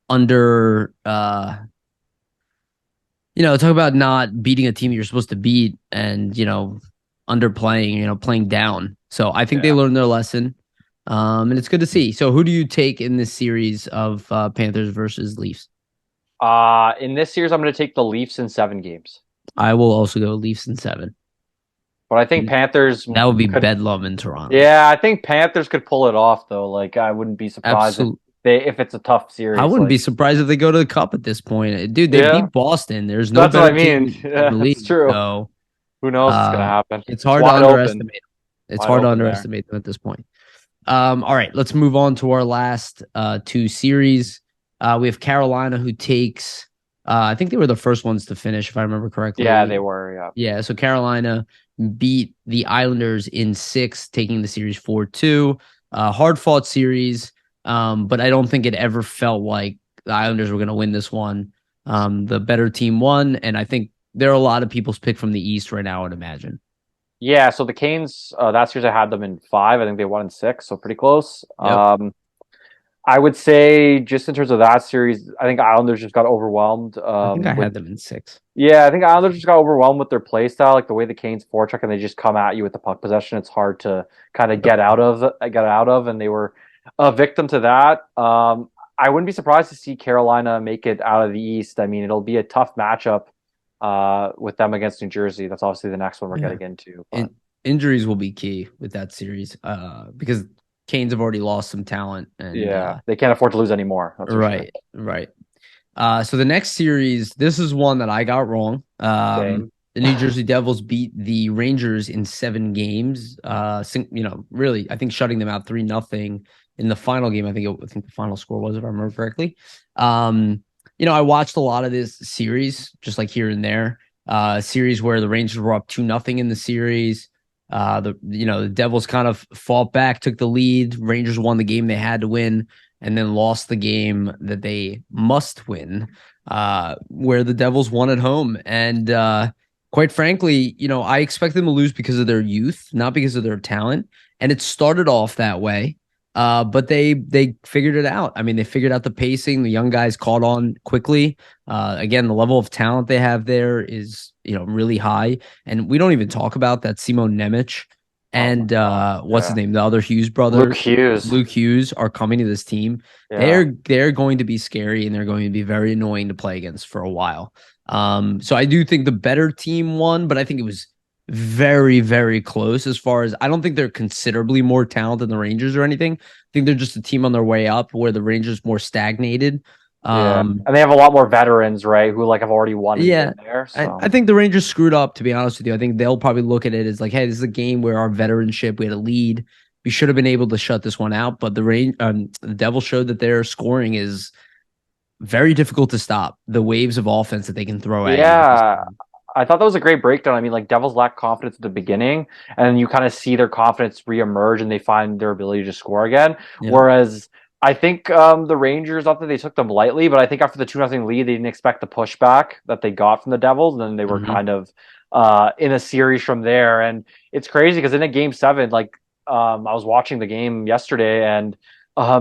under talk about not beating a team you're supposed to beat, and underplaying, playing down. So I think they Yeah. learned their lesson, and it's good to see. So who do you take in this series of Panthers versus Leafs? In this series, I'm going to take the Leafs in 7 games. I will also go Leafs in 7. But I think Panthers That would be could. bedlam in Toronto. Yeah, I think Panthers could pull it off though. Like I wouldn't be surprised Absolutely. if it's a tough I series. wouldn't be Like surprised if they go to the cup at this point. Dude, they yeah, beat Boston. There's no that's what I better mean. team in Yeah, the it's league. true. So Who knows what's gonna happen? it's It's hard to wide open, underestimate. It's wide hard to open there. underestimate them at this point. All right, let's move on to our last two series. We have Carolina who takes I think they were the first ones to finish, if I remember Yeah, correctly. they were. Yeah. Yeah, so Carolina beat the Islanders in 6, taking the series 4-2. Hard fought series, but I don't think it ever felt like the Islanders were going to win this one. The better team won, and I think there are a lot of people's pick from the East right now, I'd imagine. Yeah, so the Canes, that series I had them in 5. I think they won in 6, so pretty close. Yep. I would say just in terms of that series, I think Islanders just got overwhelmed. I think I With had them in 6. Yeah, I think Islanders just got overwhelmed with their play style, like the way the Canes forecheck and they just come at you with the puck possession. It's hard to kind of Yep. get out of, and they were a victim to that. I wouldn't be surprised to see Carolina make it out of the East. I mean, it'll be a tough matchup with them against New Jersey. That's obviously the next one we're Yeah. getting into. But Injuries will be key with that series because Canes have already lost some talent. And yeah, they can't afford to lose anymore. That's for sure. right, right. So the next series, this is one that I got wrong. Same. The New Jersey Devils beat the Rangers in 7 games. Really, I think shutting them out 3-0 in the final game. I think the final score was, if I remember correctly. I watched a lot of this series, just like here and there. Series where the Rangers were up 2-0 in the series. The Devils kind of fought back, took the lead. Rangers won the game they had to win, and then lost the game that they must win, where the Devils won at home. And quite frankly, I expect them to lose because of their youth, not because of their talent. And it started off that way. But they figured it out. I mean, they figured out the pacing. The young guys caught on quickly. Again, the level of talent they have there is, really high. And we don't even talk about that Simon Nemec Oh my and God. what's his Yeah. name? The other Hughes Luke brothers, Hughes. Luke Hughes, are coming to this team. Yeah. They're going to be scary and they're going to be very annoying to play against for a while. So I do think the better team won, but I think it was very, very close as far as I don't think they're considerably more talented than the Rangers or anything. I think they're just a team on their way up where the Rangers more stagnated. Yeah, and they have a lot more veterans, right? Who like have already won and Yeah, been there. I So think the Rangers screwed up, to be honest with you. I think they'll probably look at it as like, hey, this is a game where our veteranship, we had a lead. We should have been able to shut this one out. But the Devils showed that their scoring is very difficult to stop. The waves of offense that they can throw at you. yeah, I thought that was a great breakdown. I mean, like Devils lack confidence at the beginning, and you kind of see their confidence reemerge, and they find their ability to score again. Yeah. Whereas I think the Rangers, not that they took them lightly, but I think after the 2-0 lead, they didn't expect the pushback that they got from the Devils, and then they were Mhm. kind of in a series from there. And it's crazy because in a game 7, like I was watching the game yesterday, and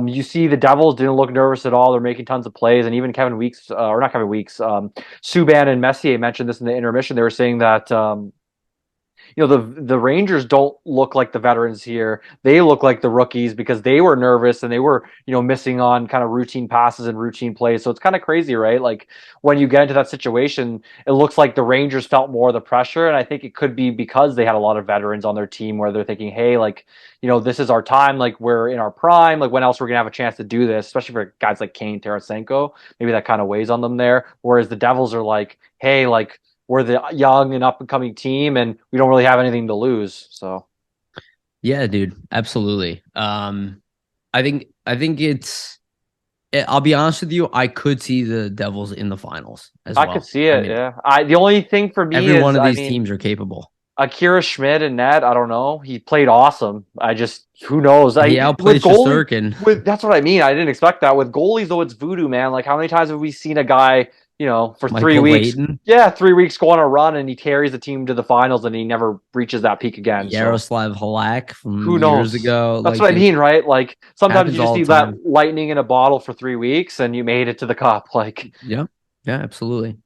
you see the Devils didn't look nervous at all. They're making tons of plays, and even Kevin Weeks, or not Kevin Weeks, Subban and Messier mentioned this in the intermission. They were saying that the Rangers don't look like the veterans here. They look like the rookies because they were nervous and they were missing on kind of routine passes and routine plays. So it's kind of crazy, right? Like when you get into that situation, it looks like the Rangers felt more of the pressure, and I think it could be because they had a lot of veterans on their team where they're thinking, hey, like this is our time, like we're in our prime, like when else we're gonna have a chance to do this, especially for guys like Kane, Tarasenko. Maybe that kind of weighs on them there. Whereas the Devils are like, hey, like we're the young and up and coming team, and we don't really have anything to lose. So Yeah, dude, absolutely. I think I'll be honest with you. I could see the Devils in the finals as I could well. see I it. mean, Yeah. The only thing for me every is, one of I these mean, teams are capable. Akira Schmidt and Ned. I don't know. He played awesome. I just who knows? He With outplayed goalie. Shesterkin. That's what I mean. I didn't expect that. With goalies though, it's voodoo, man. Like how many times have we seen a guy, for 3 weeks? Michael Yeah, 3 weeks go on a run and he carries the team to the finals and he never reaches that peak again. So Yaroslav Halak from who years knows? ago. That's Like, what I dude, mean, right? Like sometimes happens you just all need the that time. lightning in a bottle for 3 weeks and you made it to the cup. Like Yeah. Yeah, absolutely.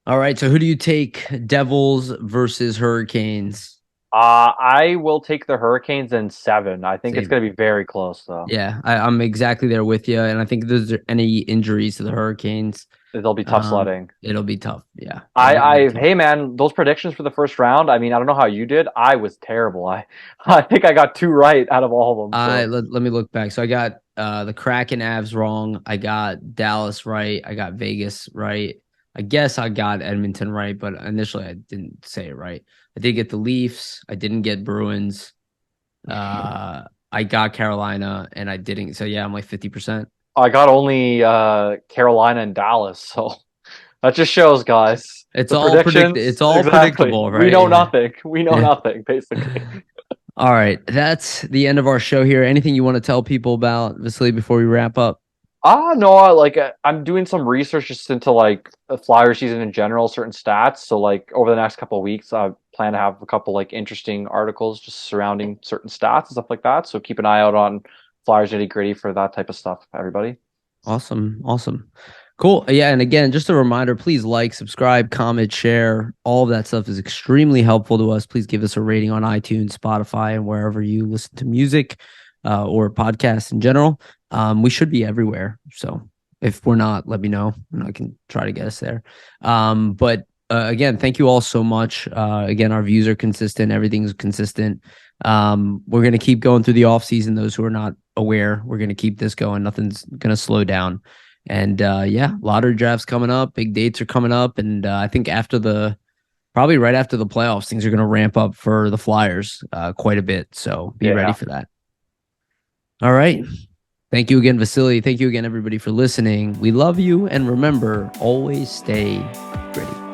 All right. So who do you take? Devils versus Hurricanes. I will take the Hurricanes in 7. I think it's Same. going to be very close, though. Yeah, I'm exactly there with you, and I think if there's any injuries to the Hurricanes, It'll be tough sledding. it'll be tough. Yeah, it'll be very tough. Hey man, those predictions for the first round. I mean, I don't know how you did. I was terrible. I think I got 2 right out of all of them. So Let me look back. So I got the Kraken Avs wrong. I got Dallas right. I got Vegas right. I guess I got Edmonton right, but initially I didn't say it right. I did get the Leafs. I didn't get Bruins. I got Carolina, and I didn't. So yeah, I'm like 50%. I got only Carolina and Dallas. So that just shows, guys. It's The all predict. predictions, It's all exactly. predictable, We right? know Yeah. nothing. We know Yeah. nothing, basically. All right, that's the end of our show here. Anything you want to tell people about Vasili before we wrap up? No, I'm doing some research just into like the Flyer season in general, certain stats. So like over the next couple of weeks, I plan to have a couple like interesting articles just surrounding certain stats and stuff like that. So keep an eye out on Flyers Nitty Gritty for that type of stuff, everybody. Awesome, awesome, cool. Yeah, and again, just a reminder: please like, subscribe, comment, share. All of that stuff is extremely helpful to us. Please give us a rating on iTunes, Spotify, and wherever you listen to music or podcasts in general. We should be everywhere. So if we're not, let me know and I can try to get us there. But again, thank you all so much. Again, our views are consistent. Everything's consistent. We're going to keep going through the off season. Those who are not aware, we're going to keep this going. Nothing's going to slow down. And yeah, lottery drafts coming up. Big dates are coming up. And I think probably right after the playoffs, things are going to ramp up for the Flyers quite a bit. So be ready Yeah. for that. All right. Thank you again, Vasili. Thank you again, everybody, for listening. We love you. And remember, always stay gritty.